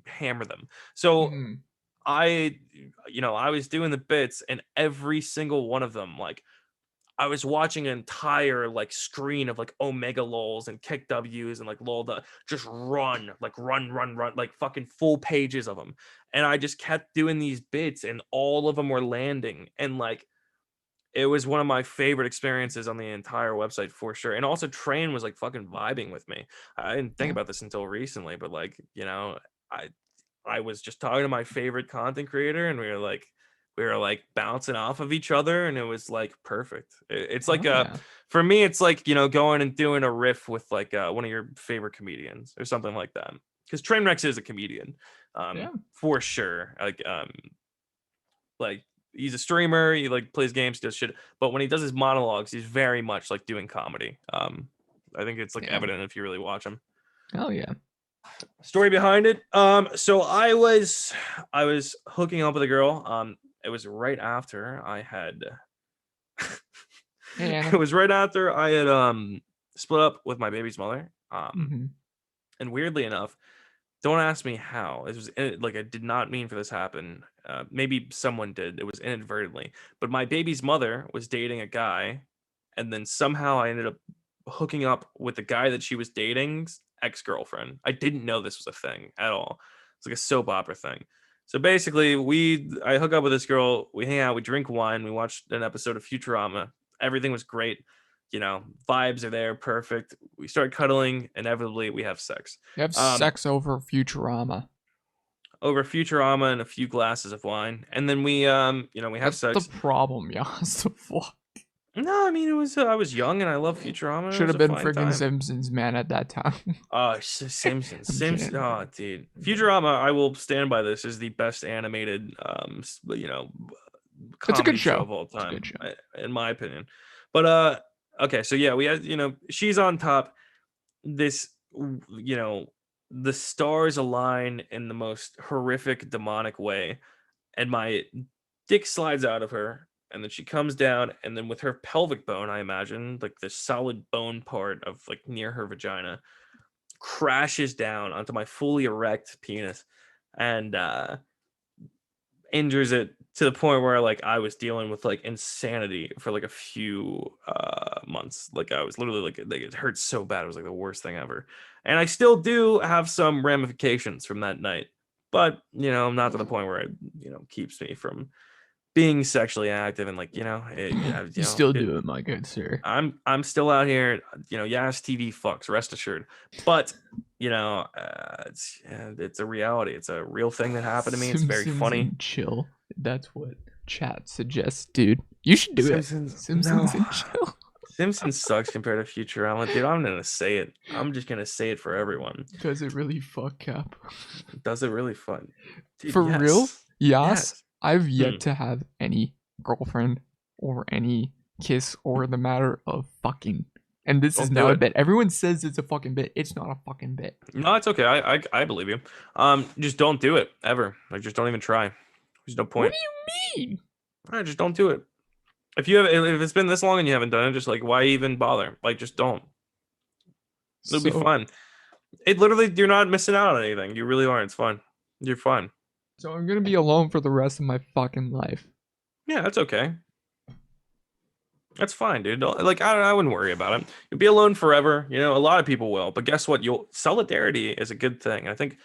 hammer them. So Hmm. I I was doing the bits and every single one of them, like I was watching an entire like screen of like omega lols and kick W's and like lol just run like fucking full pages of them. And I just kept doing these bits and all of them were landing. And like it was one of my favorite experiences on the entire website for sure. And also Train was like fucking vibing with me. I didn't think Yeah. about this until recently, but like, I I was just talking to my favorite content creator and we were like bouncing off of each other and it was like perfect. It's like Hell yeah. for me it's like, going and doing a riff with like one of your favorite comedians or something like that. Cuz Trainwreck is a comedian. Yeah. For sure. Like he's a streamer, he like plays games, does shit, but when he does his monologues, he's very much like doing comedy. I think it's like Yeah. evident if you really watch him. Hell yeah. Story behind it. So I was hooking up with a girl. It was right after I had Hey it Anna. was right after I had split up with my baby's mother. Hmm. And weirdly enough, don't ask me how. It was like I did not mean for this to happen. Maybe someone did. It was inadvertently. But my baby's mother was dating a guy, and then somehow I ended up hooking up with the guy that she was dating's ex-girlfriend. I didn't know this was a thing at all. It's like a soap opera thing. So basically, I hook up with this girl. We hang out. We drink wine. We watched an episode of Futurama. Everything was great. Vibes are there, perfect. We start cuddling. Inevitably, we have sex. You have Um, sex over Futurama. over Futurama and a few glasses of wine, and then we have That's the sex. problem, Yasstv. No, I mean it was I was young and I love Futurama. It Should was have a been fine friggin' time. Simpsons, man, at that time. Oh, Simpsons, I'm Simpsons. kidding. I'm Oh, kidding. dude, I'm kidding. Futurama. I will stand by this is the best animated It's a good comedy show show. of all It's a good time, show. in my opinion. But okay, so yeah, we had she's on top. This the stars align in the most horrific demonic way and my dick slides out of her and then she comes down and then with her pelvic bone, I imagine like the solid bone part of like near her vagina, crashes down onto my fully erect penis and injures it to the point where like I was dealing with like insanity for like a few months. Like I was literally like it hurt so bad. It was like the worst thing ever. And I still do have some ramifications from that night. But, not to the point where it, keeps me from being sexually active and like, You still do it, my good sir. I'm still out here, Yasstv fucks, rest assured. But, it's a reality. It's a real thing that happened to me. It's very Simpsons funny. and chill. That's what chat suggests, dude. You should do it. Simpsons, no. Simpsons and chill. Simpsons sucks compared to Futurama, dude. I'm gonna say it. I'm just gonna say it for everyone. Does it really fuck up? Does it really fun, dude? For real? Yes, Yes. yes. I've Hmm. yet to have any girlfriend or any kiss or the matter of fucking. And this is Don't do not a it. bit. Everyone says it's a fucking bit. It's not a fucking bit. No, it's okay. I believe you. Just don't do it ever. Like, just don't even try. There's no What point. do you mean? Just don't do it. If it's been this long and you haven't done it, just like why even bother? Like, just don't. It'll be So, fun. It literally, you're not missing out on anything. You really aren't. It's fun. You're fine. so I'm gonna be alone for the rest of my fucking life. Yeah, that's okay. That's fine, dude. Like I wouldn't worry about it. You'll be alone forever. A lot of people will. But guess what? Solidarity is a good thing. I think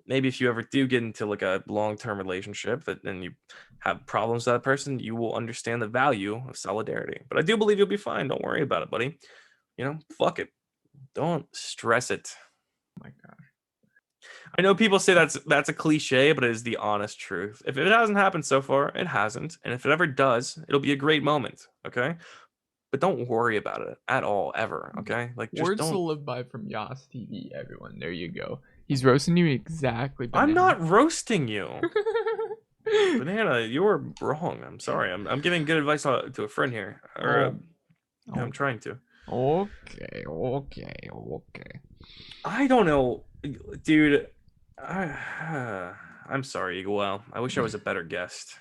maybe if you ever do get into like a long-term relationship and you have problems with that person, you will understand the value of solidarity. But I do believe you'll be fine. Don't worry about it, buddy. Fuck it. Don't stress it. Oh my god. I know people say that's a cliche, but it is the honest truth. If it hasn't happened so far, it hasn't. And if it ever does, it'll be a great moment. Okay. But don't worry about it at all, ever. Okay. Like just Words to don't. live by from Yasstv, everyone. There you go. He's roasting you exactly I'm banana. not roasting you. Banana, you were wrong. I'm sorry. I'm giving good advice to a friend here, or Oh, I'm oh, trying to. okay, okay, okay. I don't know, dude. I, I'm sorry, Eagle. Well, I wish I was a better guest.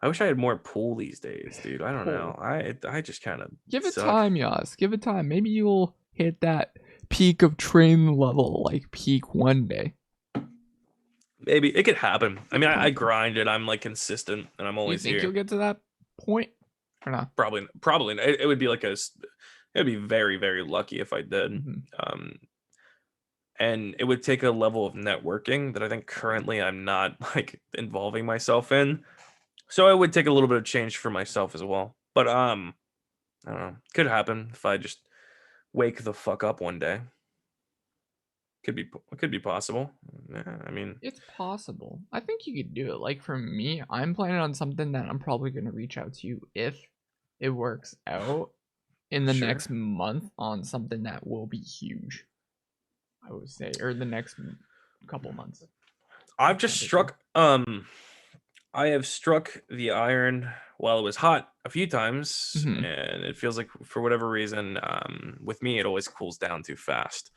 I wish I had more pool these days, dude. I don't know. Oh, I just kind of give it suck. time, Yas. Give it time. Maybe you'll hit that peak of train level, like peak one day. Maybe it could happen. I mean, I Okay. grind and I'm like consistent and I'm Do you always think you'll here. get to that point or not? Probably. It would be like it would be very, very lucky if I did. Hmm. Um, and it would take a level of networking that I think currently I'm not like involving myself in. So it would take a little bit of change for myself as well. But I don't know. Could happen if I just wake the fuck up one day. Could be possible. Yeah, I mean, It's possible. I think you could do it. Like for me, I'm planning on something that I'm probably gonna reach out to you if it works out in the sure. next month on something that will be huge. I would say, or the next couple months, I've like just month or two. struck I have struck the iron while it was hot a few times, Hmm. and it feels like for whatever reason, with me it always cools down too fast.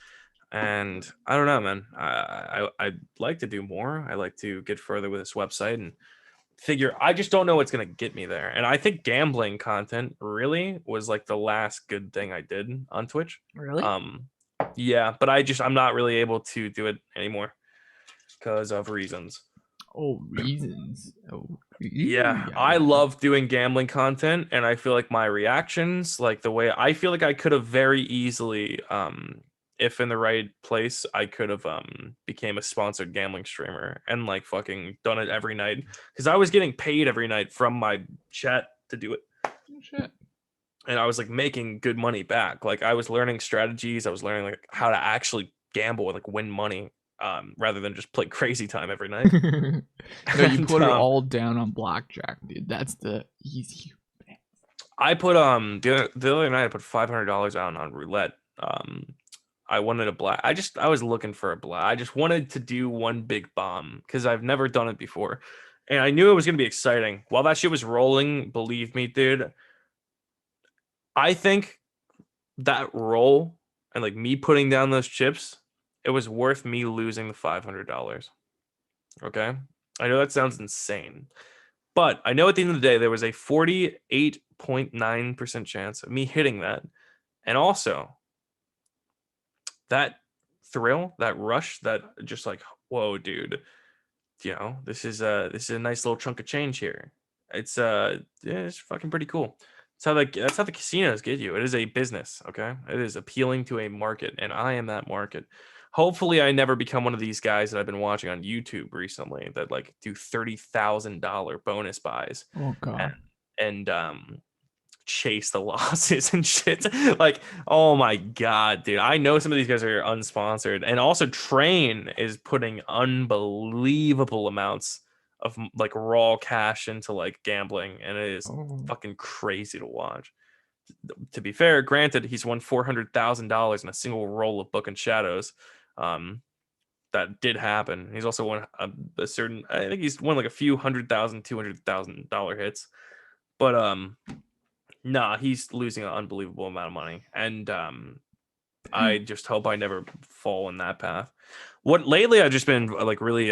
And I don't know, man. I'd like to do more. I like to get further with this website and figure. I just don't know what's gonna get me there. And I think gambling content really was like the last good thing I did on Twitch. Really? Um, yeah, but I'm not really able to do it anymore because of reasons. Oh, reasons. Oh, Yeah, yeah, I yeah, yeah. love doing gambling content, and I feel like my reactions, like the way I feel like I could have very easily, if in the right place, I could have became a sponsored gambling streamer and like fucking done it every night because I was getting paid every night from my chat to do it, Oh, shit. and I was like making good money back. Like I was learning strategies, I was learning like how to actually gamble and like win money, rather than just play crazy time every night. No, you And put it all down on blackjack, dude. That's the easy. I put the other night I put $500 out on roulette. I wanted a black. I was looking for a black. I just wanted to do one big bomb because I've never done it before, and I knew it was gonna be exciting. While that shit was rolling, believe me, dude, I think that roll and like me putting down those chips, it was worth me losing the $500. Okay, I know that sounds insane, but I know at the end of the day there was a 48.9% chance of me hitting that. And also that thrill, that rush, that just like, whoa, dude, this is a nice little chunk of change here. Yeah, it's fucking pretty cool. That's how the casinos get you. It is a business, okay? It is appealing to a market, and I am that market. Hopefully, I never become one of these guys that I've been watching on YouTube recently that like do $30,000 bonus buys Oh and, god. and chase the losses and shit. Like, oh my god, dude. I know some of these guys are unsponsored. And also Train is putting unbelievable amounts of like raw cash into like gambling, and it is Oh. fucking crazy to watch. To be fair, granted, he's won $400,000 in a single roll of Book and Shadows. Um, that did happen. He's also won a certain. I think he's won like a few $200,000 hits. But nah, he's losing an unbelievable amount of money, and I just hope I never fall in that path. What lately I've just been like really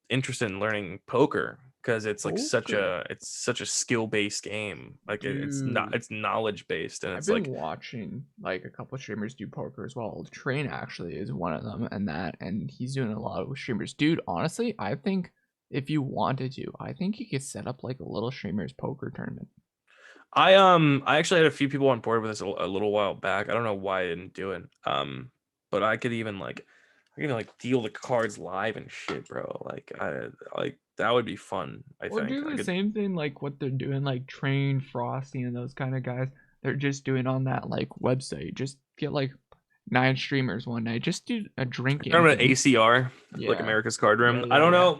interested in learning poker because Poker. it's such a skill based game. Like it's not Dude. it's knowledge based, and I've it's been like watching like a couple streamers do poker as well. Train actually is one of them and he's doing a lot with streamers. Dude, honestly, I think if you wanted to, I think you could set up like a little streamers poker tournament. I actually had a few people on board with this a little while back. I don't know why I didn't do it. But I could even like deal the cards live and shit, bro. Like that would be fun. I Or think do I the could. same thing like what they're doing, like Train, Frosty, and those kind of guys. They're just doing on that like website. Just get like 9 streamers one night. Just do a drinking Remember thing. ACR, like Yeah. America's Card Yeah, Room? I yeah, don't yeah. know.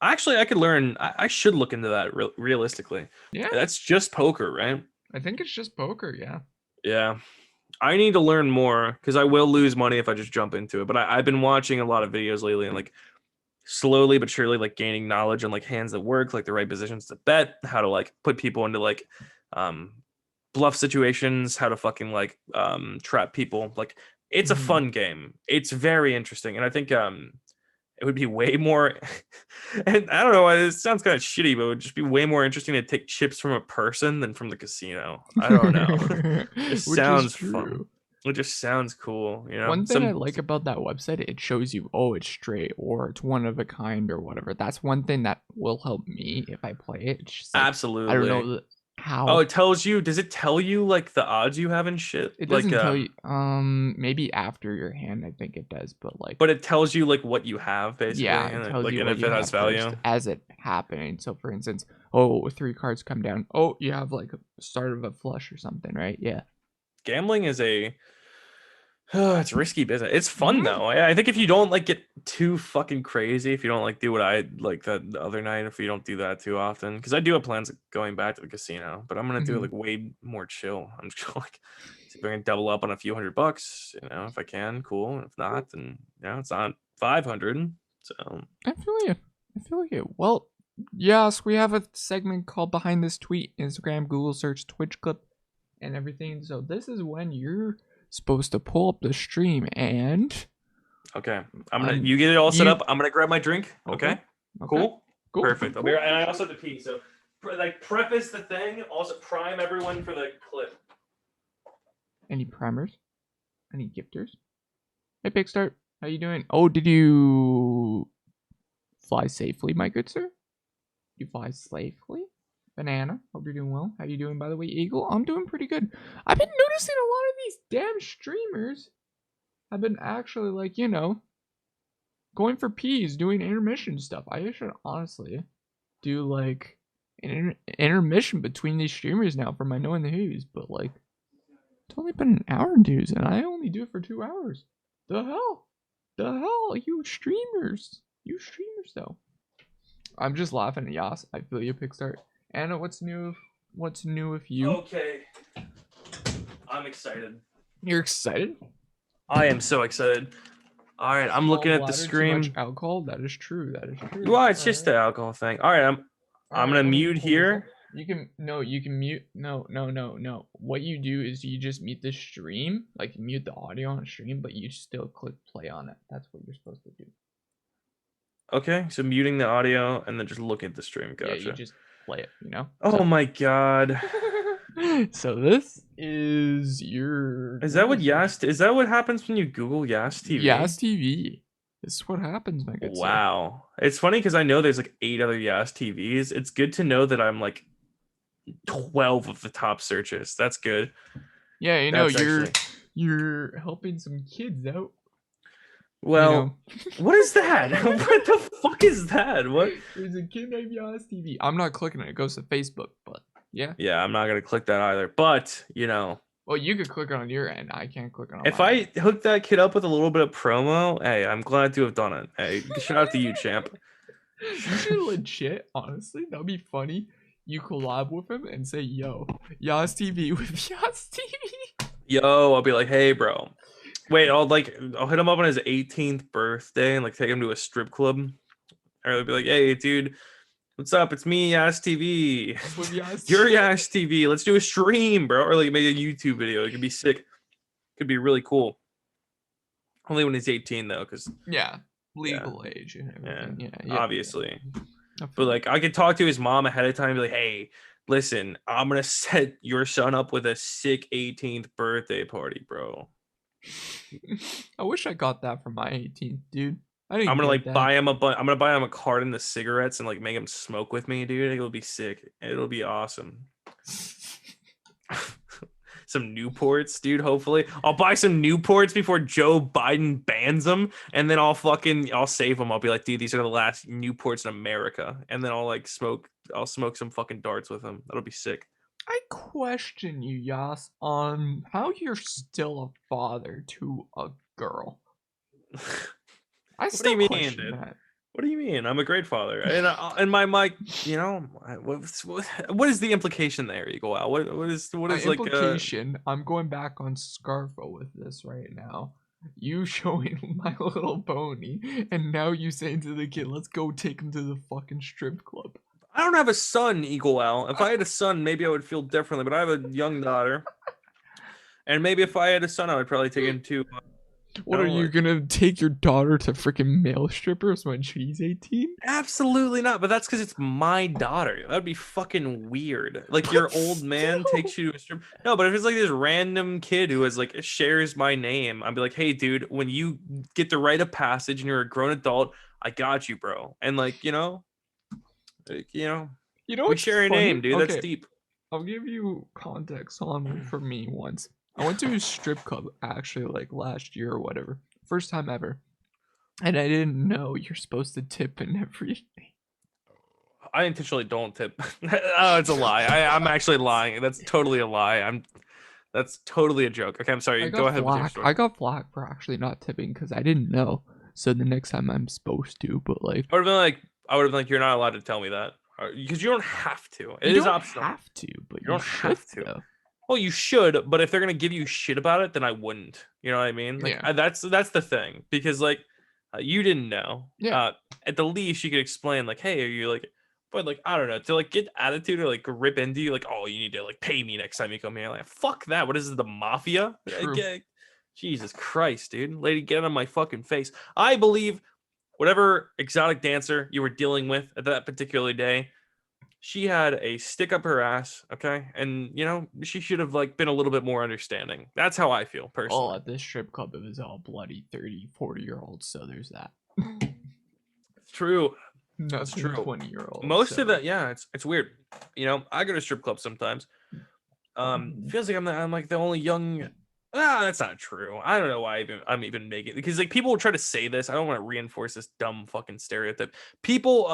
Actually, I could learn. I should look into that realistically. Yeah. That's just poker, right? I think it's just poker, yeah. Yeah. I need to learn more because I will lose money if I just jump into it. But I've been watching a lot of videos lately, and like slowly but surely like gaining knowledge on like hands that work, like the right positions to bet, how to like put people into like um bluff situations, how to fucking like trap people. Like it's a Mhm. fun game. It's very interesting. And I think it would be way more and I don't know, it sounds kind of shitty, but it would just be way more interesting to take chips from a person than from the casino. I don't know. It Which is sounds fun. true. It just sounds cool, you know? One thing I Some like about that website, it shows you, oh, it's straight or it's one of a kind or whatever. That's one thing that will help me if I play it. It's just like I don't absolutely. know Oh, how. it tells you, does it tell you like the odds you have and shit? It Like doesn't tell you. Maybe after your hand, I think it does, but like, but it tells you like what you have basically yeah, it and tells like you and what if you it has have first value. as it happening. So, for instance, oh, three cards come down. Oh, you have like a start of a flush or something, right? Yeah. Gambling is a it's risky business. It's fun Hmm. though. I think if you don't like get too fucking crazy, if you don't like do what I like the other night, if you don't do that too often, because I do have plans of going back to the casino, but I'm gonna do it Hmm. like way more chill. I'm just gonna like see if I can double up on a few $100, you know, if I can, cool. If not, then you know, it's not 500. So I feel you. I feel you. Well, yes, we have a segment called Behind This Tweet, Instagram, Google search, Twitch clip, and everything. So this is when you're supposed to pull up the stream and okay, I'm gonna um you get it all set you up. I'm gonna grab my drink. okay. Okay, Okay. cool, Cool. perfect. I'll be Cool. right, and I also have to pee. So like preface the thing, also prime everyone for the clip. Any primers? Any gifters? Hey Big Start, how you doing? Oh, did you fly safely, my good sir? You fly safely? Banana, hope you're doing well. How you doing, by the way, Eagle? I'm doing pretty good. I've been noticing a lot of these damn streamers have been actually, like, you know, going for peas, doing intermission stuff. I should honestly do, like, an intermission between these streamers now for my Knowing the Who's, but, like, it's only been an hour, dudes, and I only do it for 2 hours. The hell? The hell? You streamers. You streamers, though. I'm just laughing at Yas. I feel you, Pickstart. Anna, what's new? What's new with you? Okay, I'm excited. You're excited? I am so excited. All right, I'm Small looking at the bladder, too much stream. alcohol. That is true. That is true. Well, it's All just right. the alcohol thing. All right, All I'm right. gonna Let me mute pull this up. here. You can no. You can mute. No. No. No. No. What you do is you just mute the stream, like mute the audio on stream, but you still click play on it. That's what you're supposed to do. Okay, so muting the audio and then just looking at the stream. Yeah, you Gotcha. just play it. You know. Oh my god. So this is your Is that what Google search. Is that what happens when you Google Yasstv? Yasstv. This is what happens, my good sir. Wow. It's funny because I know there's like 8 other Yastvs. It's good to know that I'm like 12 of the top searches. That's good. Yeah, you know, That's actually you're helping some kids out. well. You know. What is that? What the fuck is that? What? There's a kid named Yasstv. I'm not clicking it. It goes to Facebook, but yeah. Yeah, I'm not gonna click that either. But you know, Well, you could click it on your end. I can't click it on if my I end. hook that kid up with a little bit of promo, hey, I'm glad to have done it. Hey, shout out to you, champ. You should legit, honestly, that'd be funny. You collab with him and say, yo, Yasstv with Yasstv. Yo, I'll be like, hey, bro. Wait, I'll hit him up on his 18th birthday and like take him to a strip club. Or I'll be like, hey, dude, what's up? It's me, Yasstv. With Yasstv. You're Yasstv. Let's do a stream, bro. Or like make a YouTube video. It could be sick. Could be really cool. Only when he's 18 though, because Yeah, legal age and everything. Yeah, obviously. Yeah. But like I could talk to his mom ahead of time and be like, hey, listen, I'm gonna set your son up with a sick 18th birthday party, bro. I wish I got that for my 18th, dude. I didn't I'm gonna get like that. buy him I'm gonna buy him a carton of cigarettes and like make him smoke with me, dude. It'll be sick. It'll be awesome. Some Newports, dude. Hopefully, I'll buy some Newports before Joe Biden bans them, and then I'll save them. I'll be like, dude, these are the last Newports in America, and then I'll smoke some fucking darts with them. That'll be sick. I question you, Yas, on how you're still a father to a girl. I What do you mean, question dude? that. What do you mean? I'm a great father, and my you know, what is the implication there? You go out. What is like implication? I'm going back on Scarfo with this right now. You showing My Little Pony, and now you saying to the kid, "Let's go take him to the fucking strip club." I don't have a son, Eagle Owl. If I had a son, maybe I would feel differently. But I have a young daughter, and maybe if I had a son, I would probably take him to. What are you gonna take your daughter to freaking male strippers when she's 18? Absolutely not. But that's because it's my daughter. That'd be fucking weird. Like your old man takes you to a strip. No, but if it's like this random kid who is like shares my name, I'd be like, hey, dude, when you get the rite of passage and you're a grown adult, I got you, bro. And like, You know we what's share a funny? name, dude. That's Okay, deep. I'll give you context on for me once. I went to a strip club actually like last year or whatever. First time ever. And I didn't know you're supposed to tip and everything. I intentionally don't tip. Oh, it's a lie. I'm actually lying. That's totally a lie. That's totally a joke. Okay, I'm sorry. Go ahead with your story. I got flack for actually not tipping because I didn't know. So the next time I'm supposed to, but like I would have been like, you're not allowed to tell me that because you don't have to. It you is don't optional. have to, but You don't should have to. though. Well, you should, but if they're gonna give you shit about it, then I wouldn't. You know what I mean? Like Yeah. that's the thing because like you didn't know. Yeah. At the least, you could explain like, hey, are you like, but like I don't know, to like get attitude or like rip into you, like, oh, you need to like pay me next time you come here. Like, fuck that. What is this, the mafia? True. Jesus Christ, dude, lady, get on my fucking face. I believe whatever exotic dancer you were dealing with at that particular day, she had a stick up her ass, okay? And she should have like been a little bit more understanding. That's how I feel Well, personally. at this strip club, it was all bloody 30, 40-year-olds, so there's that. It's true. That's Nothing true. 20-year-olds. Most of that, yeah, it's weird. I go to strip clubs sometimes. Feels like I'm like the only young. That's not true. I don't know why I'm even making it because like people will try to say this. I don't want to reinforce this dumb fucking stereotype. People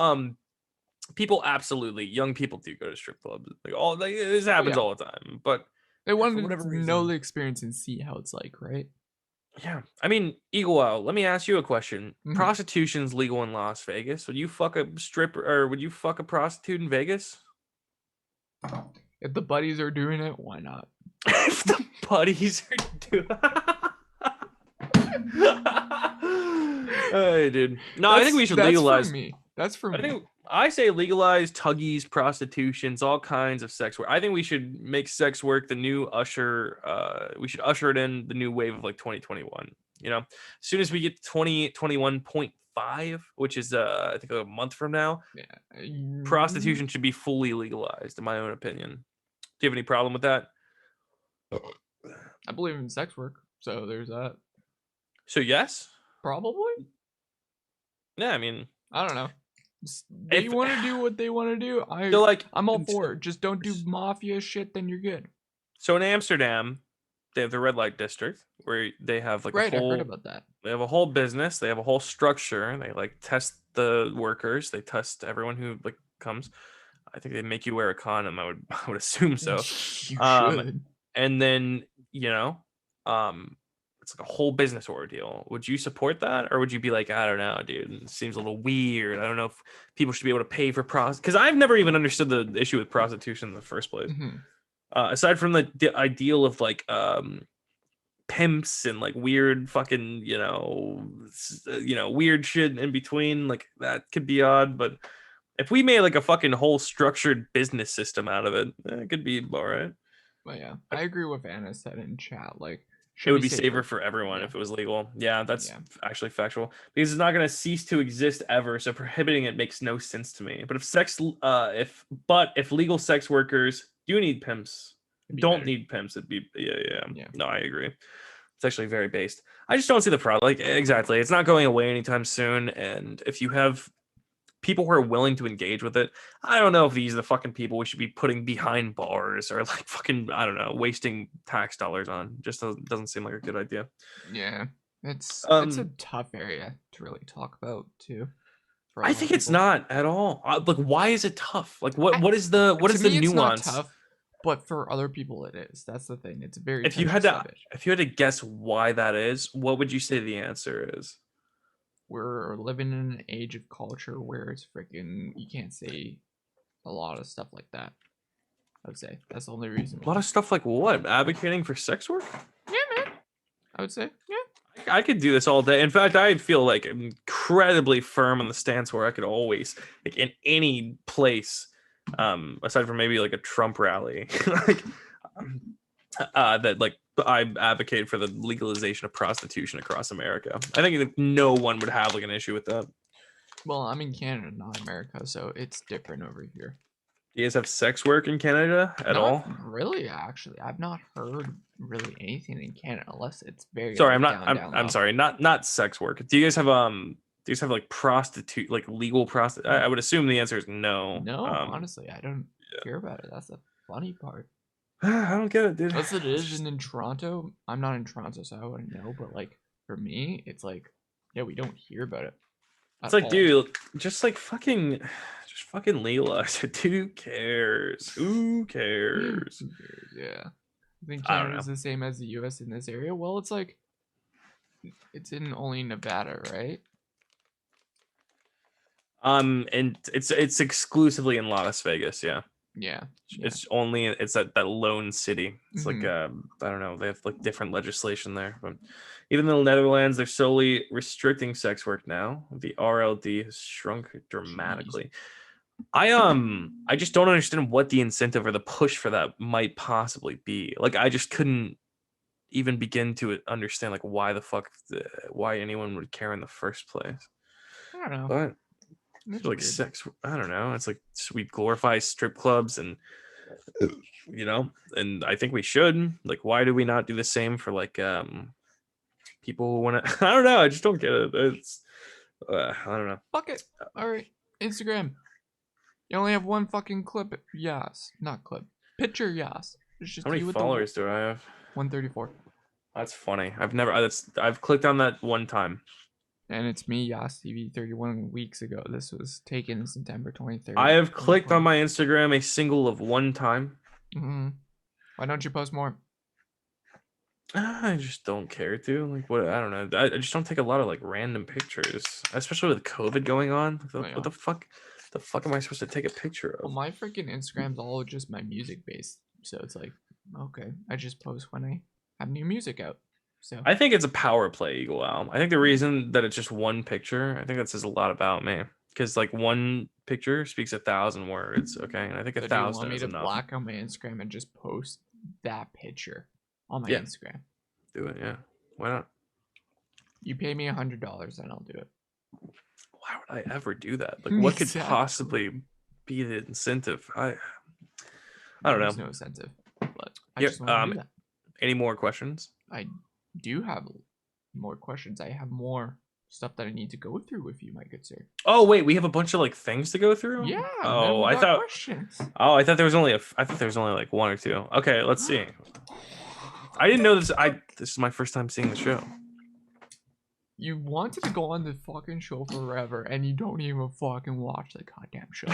absolutely young people do go to strip clubs. Like this happens all the time. But they want for to whatever know reason, the experience and see how it's like, right? yeah. I mean, Eagle Owl, let me ask you a question. Mhm. Prostitution's legal in Las Vegas. Would you fuck a stripper or would you fuck a prostitute in Vegas? If the buddies are doing it, why not? If the buddies are doing Hey, dude. No, I think we should legalize. For me. That's for me. I say legalize tuggies, prostitutions, all kinds of sex work. I think we should make sex work the new usher. We should usher it in the new wave of like 2021. As soon as we get 2021.5, which is I think a month from now, Yeah. Prostitution should be fully legalized, in my own opinion. Do you have any problem with that? I believe in sex work, so there's that. So yes, probably. Yeah, I mean, I don't know. They want to do what they want to do. I'm all for it. Just don't do mafia shit, then you're good. So in Amsterdam, they have the red light district where they have like a whole. I heard about that. They have a whole business. They have a whole structure. They like test the workers. They test everyone who like comes. I think they make you wear a condom. I would assume so. You should. And then it's like a whole business ordeal. Would you support that, or would you be like, I don't know, dude, it seems a little weird. I don't know if people should be able to pay for because I've never even understood the issue with prostitution in the first place. Mm-hmm. Aside from the ideal of like pimps and like weird fucking weird shit in between, like that could be odd. But if we made like a fucking whole structured business system out of it, it could be all right. But yeah, I agree with Anna said in chat. Like, it would be safer for everyone if it was legal. Yeah, that's actually factual because it's not going to cease to exist ever. So prohibiting it makes no sense to me. But if legal sex workers do need pimps, don't need pimps, it'd be yeah. No, I agree. It's actually very based. I just don't see the problem. Like exactly, it's not going away anytime soon. And if you have people who are willing to engage with it, I don't know if these are the fucking people we should be putting behind bars or like fucking, I don't know, wasting tax dollars on. Just doesn't seem like a good idea. Yeah, it's a tough area to really talk about too. I think it's not at all. Like, why is it tough? Like, what is the nuance? It's not tough, but for other people it is. That's the thing. It's very. If you had to guess why that is, what would you say the answer is? We're living in an age of culture where it's freaking, you can't say a lot of stuff like that. I would say that's the only reason. A lot of stuff like what? Advocating for sex work? Yeah, man. I would say, yeah. I could do this all day. In fact, I feel like incredibly firm on the stance where I could always, like, in any place, aside from maybe like a Trump rally, like, that like I advocate for the legalization of prostitution across America. I think no one would have like an issue with that. Well, I'm in Canada, not America, so it's different over here. Do you guys have sex work in Canada at all? Not really, actually. I've not heard really anything in Canada unless it's very Sorry, like I'm not. down I'm low. sorry, not sex work. Do you guys have like prostitute, like legal prostitute? I would assume the answer is no. No, honestly, I don't hear about it. That's the funny part. I don't get it, dude. Unless it is in Toronto. I'm not in Toronto, so I wouldn't know. But like for me, it's like, yeah, we don't hear about it. It's like, dude, just fucking legalize it. Who cares? Who cares? Yeah. I think I don't Canada's the same as the US in this area. Well, it's like it's in only Nevada, right? And it's exclusively in Las Vegas, yeah. Yeah. It's only it's that lone city. It's like I don't know, they have like different legislation there. But even in the Netherlands, they're solely restricting sex work now. The RLD has shrunk dramatically. I just don't understand what the incentive or the push for that might possibly be. Like, I just couldn't even begin to understand like why anyone would care in the first place. I don't know. But like weird. Sex, I don't know. It's like we glorify strip clubs, and and I think we should. Like, why do we not do the same for like people who want to? I don't know. I just don't get it. It's I don't know. Fuck it. All right, Instagram. You only have one fucking clip. Yes, not clip. Picture. Yes. It's just how many followers do I have? 134. That's funny. I've clicked on that one time. And it's me, Yasstv, 31 weeks ago. This was taken September 23rd. I have clicked on my Instagram a single of one time. Why don't you post more? I just don't care to. Like, what? I don't know. I just don't take a lot of like random pictures, especially with COVID going on. What the fuck? The fuck am I supposed to take a picture of? Well, my freaking Instagram's all just my music based, so it's like, okay, I just post when I have new music out. So I think it's a power play, Eagle Owl. I think the reason that it's just one picture, I think that says a lot about me. Because like one picture speaks 1,000 words, okay? And I think 1,000 is enough. Do you want me to black on my Instagram and just post that picture on my Instagram? Do it, yeah. Why not? You pay me $100 and I'll do it. Why would I ever do that? Like, what could possibly be the incentive? I don't know. There's no incentive, but I just want to do that. Any more questions? I do have more questions. I have more stuff that I need to go through with you, my good sir. Oh wait, we have a bunch of like things to go through. Yeah. Oh, I thought questions. Oh, I thought there was only like one or two. Okay, let's see. I didn't know this. This is my first time seeing the show. You wanted to go on the fucking show forever, and you don't even fucking watch the goddamn show.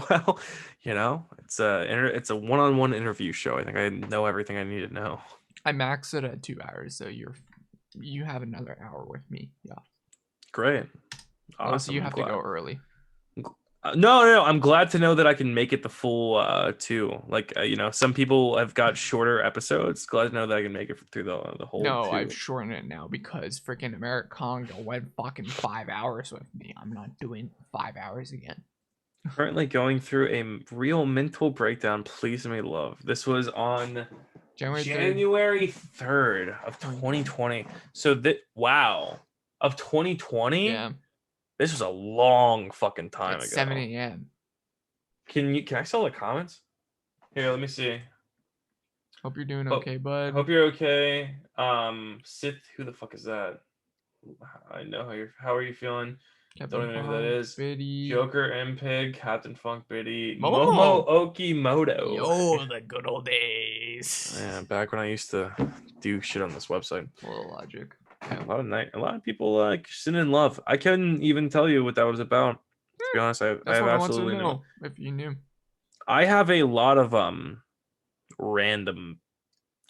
Well, it's a one-on-one interview show. I think I know everything I need to know. I maxed it at 2 hours, so you have another hour with me. Yeah. Great. Awesome. So you have to go early. No. I'm glad to know that I can make it the full 2. Like, some people have got shorter episodes. Glad to know that I can make it through the whole. No, 2. I've shortened it now because freaking Americano went fucking 5 hours with me. I'm not doing 5 hours again. Currently going through a real mental breakdown. Please me love. This was on January 3rd of 2020. So of 2020. Yeah. This was a long fucking time ago. 7 a.m. Can I sell the comments? Here, let me see. Hope you're doing okay, bud. Hope you're okay. Sith, who the fuck is that? I know how are you feeling? Captain Don't even know who that is. Biddy. Joker, MPig, Captain Funk, Biddy, Momo Okimoto. Yo, the good old days. Yeah, back when I used to do shit on this website. Full logic. Yeah, a lot of people like sitting in love. I couldn't even tell you what that was about. To be honest, I have absolutely no. Know if you knew. I have a lot of random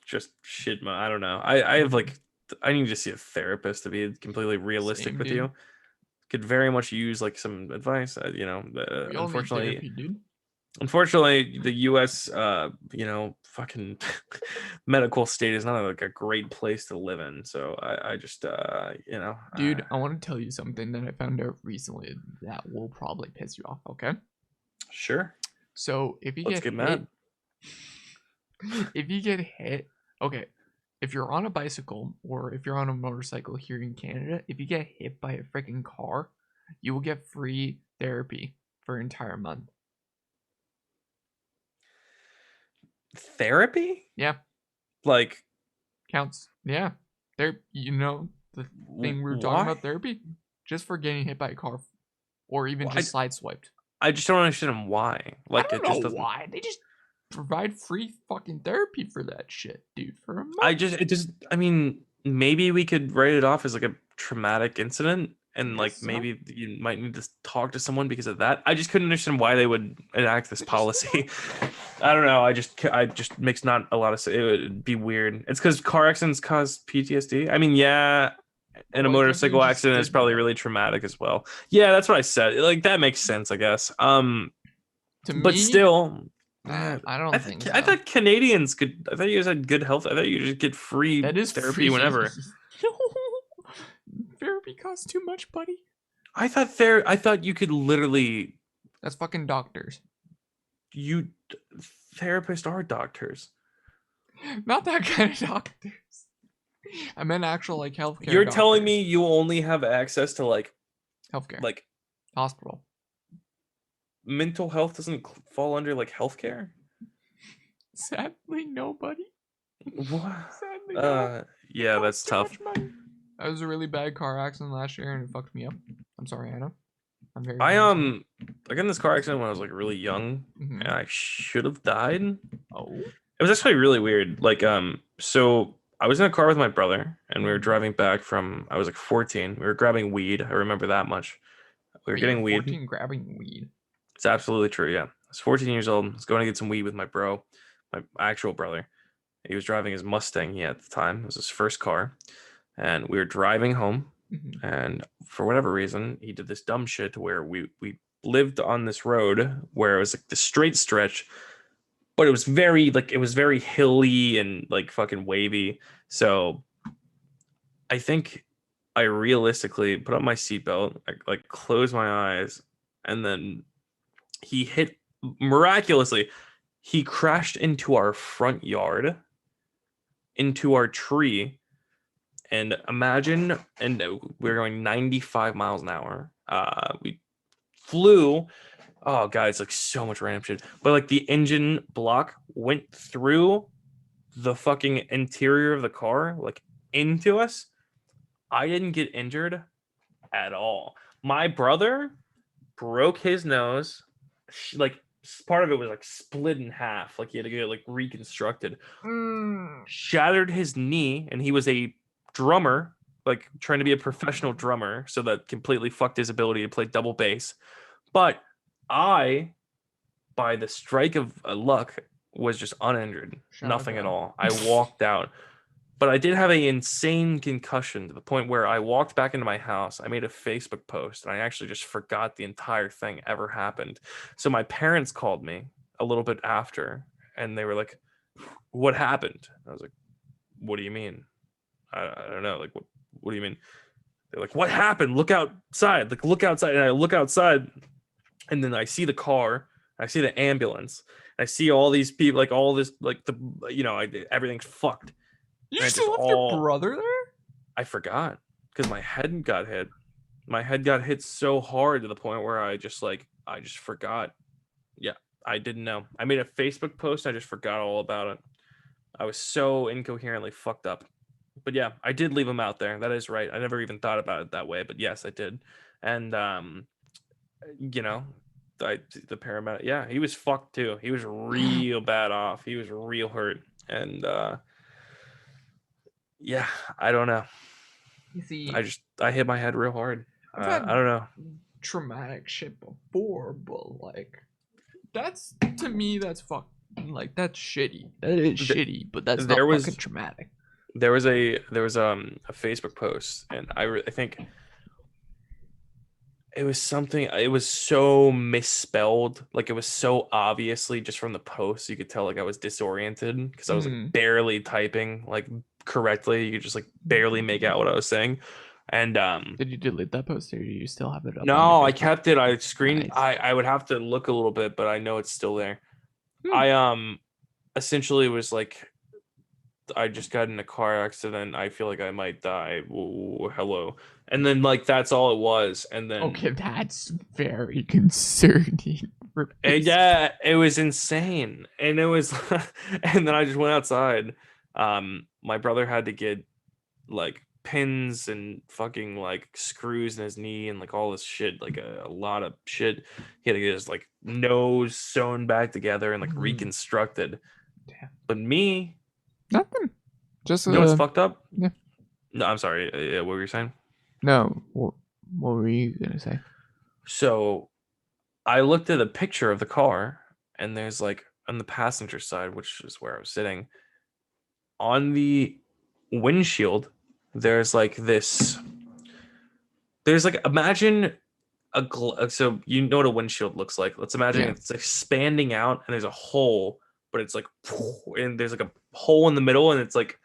just shit. I don't know. I have like I need to see a therapist to be completely realistic with you. Could very much use like some advice. Unfortunately, therapy, dude. Unfortunately, the U.S. Fucking medical state is not like a great place to live in. So I just Dude, I want to tell you something that I found out recently that will probably piss you off, okay? sure. So if you Let's get get hit, mad. if you get hit, okay, if you're on a bicycle or if you're on a motorcycle here in Canada, if you get hit by a freaking car, you will get free therapy for an entire month. Therapy? Yeah, Like counts. Yeah, there. The thing we were talking why? about therapy, just for getting hit by a car, or even Why? just side swiped. I just don't understand why. I Like don't it know just doesn't. why they just provide free fucking therapy for that shit, dude, for a I month. just it just. I mean, maybe we could write it off as like a traumatic incident, I and guess like so. maybe you might need to talk to someone because of that. I just couldn't understand why they would enact this They just policy. I don't know. I just makes not a lot of sense. It would be weird. It's because car accidents cause PTSD. I mean, yeah, and a why can't they motorcycle just accident is probably stigma it? really traumatic as well. Yeah, that's what I said. Like that makes sense, I guess. To But me, still, I don't think I so. thought Canadians could. I thought you guys had good health. I thought you just get free That is therapy free. whenever. Therapy costs too much, buddy. I thought you could literally That's fucking doctors. you therapists are doctors. Not that kind of doctors. I meant actual like healthcare You're telling doctors. me you only have access to Healthcare. like Hospital. mental health doesn't fall under like healthcare? Sadly, nobody. What? Sadly, no. It Yeah, costs that's too tough. much money. That was a really bad car accident last year and it fucked me up. I'm sorry, Anna. I'm very, I very sorry. I got in this car accident when I was like really young, Mm-hmm. and I should have died. It Oh. was actually really weird. So I was in a car with my brother, and we were Mhm. driving back from. I was like 14. We were grabbing weed. I remember that much. We were Wait, you're getting weed. 14 grabbing weed? It's absolutely true. Yeah, I was 14 years old. I was going to get some weed with my bro, my actual brother. He was driving his Mustang he had at the time. It was his first car, and we were driving home. Mm-hmm. And for whatever reason, he did this dumb shit where we lived on this road where it was like the straight stretch, but it was very hilly and like fucking wavy. So I think I realistically put on my seatbelt, like closed my eyes, and then he hit miraculously. He crashed into our front yard, into our tree, and imagine, and we were going 95 miles an hour. We flew. Oh god, it's like so much random shit. But like the engine block went through the fucking interior of the car, like into us. I didn't get injured at all. My brother broke his nose. Like part of it was like split in half. Like he had to get like reconstructed. Mm. Shattered his knee, and he was a drummer, like trying to be a professional drummer, so that completely fucked his ability to play double bass. But I, by the strike of luck, was just uninjured, Shout out nothing at God. all. I walked out, but I did have an insane concussion to the point where I walked back into my house. I made a Facebook post, and I actually just forgot the entire thing ever happened. So my parents called me a little bit after, and they were like, "What happened?" I was like, "What do you mean? I don't know. Like, what do you mean?" They're like, "What happened? Look outside. Like, look outside." And I look outside, and then I see the car, I see the ambulance, I see all these people, like all this, like everything's fucked, You and it just still left your all brother there? I forgot because my head got hit. My head got hit so hard to the point where I just forgot. Yeah, I didn't know. I made a Facebook post. I just forgot all about it. I was so incoherently fucked up. But yeah, I did leave him out there. That is right. I never even thought about it that way, but yes, I did. And you know, the paramedic, yeah, he was fucked too. He was real bad off. He was real hurt. And yeah, I don't know. You see, I hit my head real hard. I've I had don't know. traumatic shit before, but like, that's to me, that's like that's shitty. That is Th- shitty, but that's there not fucking was traumatic. there was a Facebook post, and I think It was something. It was so misspelled. Like it was so obviously just from the post, you could tell like I was disoriented because I was like Mm. barely typing like correctly. You could just like barely make out what I was saying. And Did you delete that post or do you still have it up on your no, I Facebook? kept it. I screened. Nice. I would have to look a little bit, but I know it's still there. Hmm. I essentially was like I just got in a car accident. I feel like I might die. Ooh, hello. And then like that's all it was. And then Okay, that's very concerning for and Facebook. yeah, it was insane. And it was and then I just went outside. My brother had to get like pins and fucking like screws in his knee and like all this shit, like a lot of shit. He had to get his like nose sewn back together and like Mm. reconstructed. Damn. But me, Nothing. Just you know what's fucked up? yeah. No, I'm sorry. What were you saying? No. What were you gonna say? So I looked at a picture of the car, and there's like on the passenger side, which is where I was sitting, on the windshield, there's like this. There's like imagine so you know what a windshield looks like. Let's imagine Yeah. it's expanding out, and there's a hole, but it's like, and there's like a hole in the middle, and it's like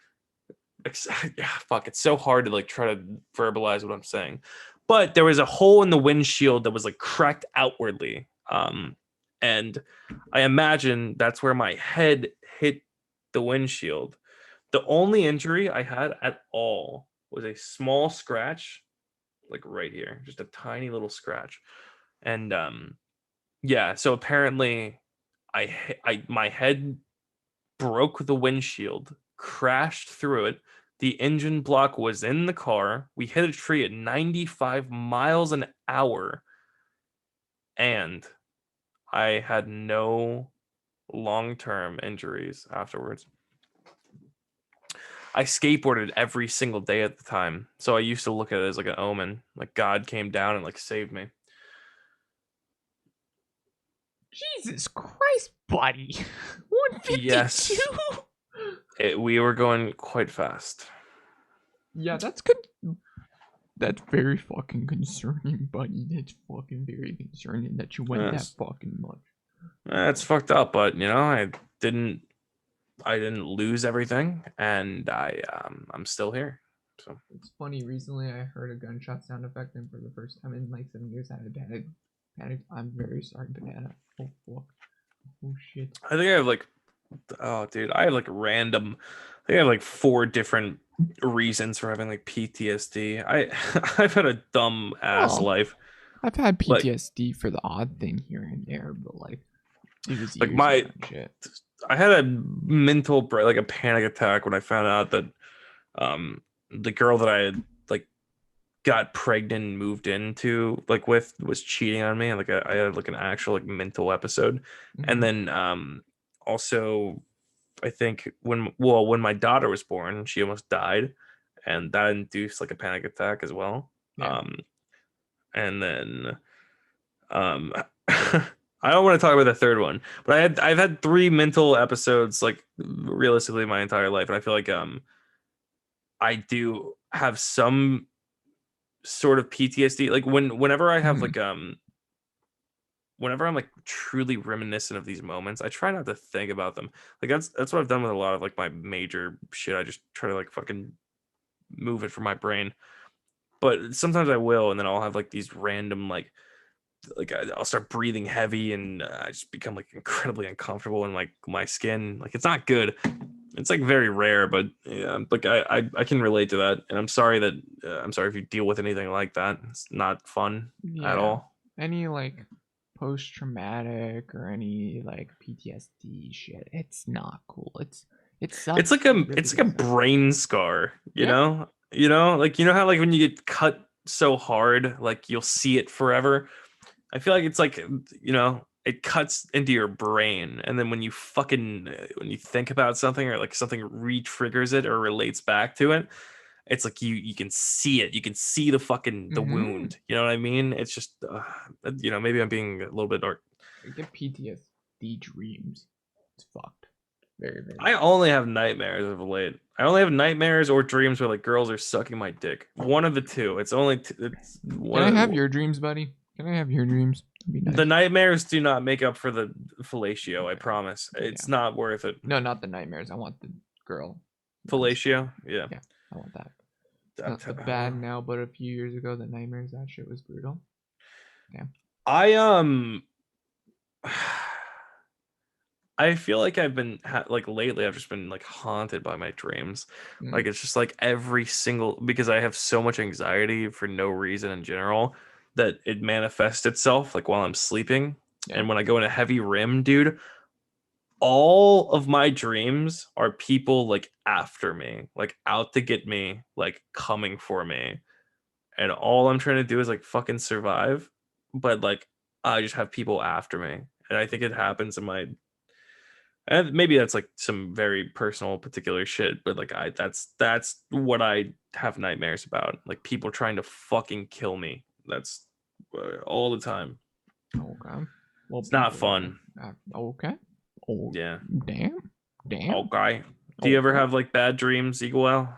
yeah, fuck, it's so hard to like try to verbalize what I'm saying. But there was a hole in the windshield that was like cracked outwardly. And I imagine that's where my head hit the windshield. The only injury I had at all was a small scratch, like right here, just a tiny little scratch. And yeah, so apparently my head broke the windshield, crashed through it. The engine block was in the car. We hit a tree at 95 miles an hour, and I had no long-term injuries afterwards. I skateboarded every single day at the time, so I used to look at it as like an omen, like God came down and like saved me. Jesus Christ, buddy. Yes, 152. we were going quite fast. Yeah, that's good. That's very fucking concerning, buddy. That's fucking very concerning that you went that Yes, fucking much. it's fucked up, but you know, didn't I didn't lose everything, and I'm still here. So It's funny. Recently, I heard a gunshot sound effect, and for the first time in like 7 years, I had a panic. Panic. I'm very sorry, banana. Oh fuck. Oh shit. I think I have like, oh dude, I have like random. I think I have like four different reasons for having like PTSD. I've had a dumb ass Oh, life. I've had Like PTSD for the odd thing here and there, but like it was like years ago my and shit. I had a like a panic attack when I found out that the girl that I had like got pregnant and moved into like with was cheating on me. Like I had like an actual like mental episode. And Mm-hmm. then also I think when my daughter was born, she almost died, and that induced like a panic attack as well. Yeah. Um, and then I don't want to talk about the third one, but I've had three mental episodes like realistically my entire life, and I feel like I do have some sort of PTSD. Like whenever I have Mm-hmm. like whenever I'm like truly reminiscent of these moments, I try not to think about them. Like that's what I've done with a lot of like my major shit. I just try to like fucking move it from my brain. But sometimes I will, and then I'll have like these random I'll start breathing heavy, and I just become like incredibly uncomfortable in like my skin. Like it's not good. It's like very rare, but yeah, like I can relate to that, and I'm sorry if you deal with anything like that. It's not fun at Yeah. all. Any like post traumatic or any like PTSD shit, it's not cool. It It's sucks. like It it's really like a sucks. brain scar, you Yeah. know? Like you know how like when you get cut so hard, like you'll see it forever. I feel like it's like it cuts into your brain, and then when you when you think about something or like something re-triggers it or relates back to it, it's like you can see it. You can see the Mm-hmm. wound. You know what I mean? It's just maybe I'm being a little bit dark. I get PTSD dreams. It's fucked. Very, very I fucked. only have nightmares of late. I only have nightmares or dreams where like girls are sucking my dick. One of the two. It's only it's Can one I of have the, your dreams, buddy? Can I have your dreams? That'd be nice. The nightmares do not make up for the fellatio. I promise. It's not worth it. No, not the nightmares. I want the girl. Fellatio. Yeah. Yeah, I want that. Not the bad now, but a few years ago, the nightmares. That shit was brutal. Yeah. I feel like I've been like lately I've just been like haunted by my dreams. Like it's just like every single, because I have so much anxiety for no reason in general, that it manifests itself like while I'm sleeping. Yeah. And when I go in a heavy REM, dude, all of my dreams are people like after me, like out to get me, like coming for me. And all I'm trying to do is like fucking survive. But like I just have people after me. And I think it happens in my, and maybe that's like some very personal particular shit, but like that's what I have nightmares about. Like people trying to fucking kill me. That's all the time. Okay. Well, it's not fun. Okay. Oh, yeah. Damn. Okay. Do you ever have like bad dreams, Eagle?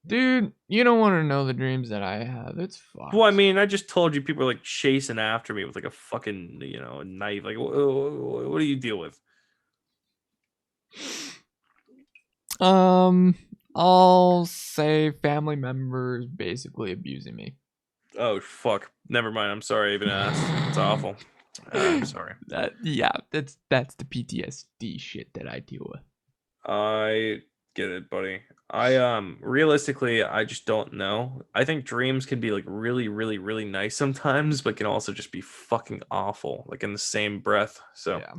Dude, you don't want to know the dreams that I have. It's fucked. Well, I mean, I just told you people are like chasing after me with like a fucking, a knife. Like, what do you deal with? I'll say family members basically abusing me. Oh fuck! Never mind. I'm sorry. I even asked. It's awful. I'm sorry. That's the PTSD shit that I deal with. I get it, buddy. I realistically, I just don't know. I think dreams can be like really, really, really nice sometimes, but can also just be fucking awful, like in the same breath. So yeah.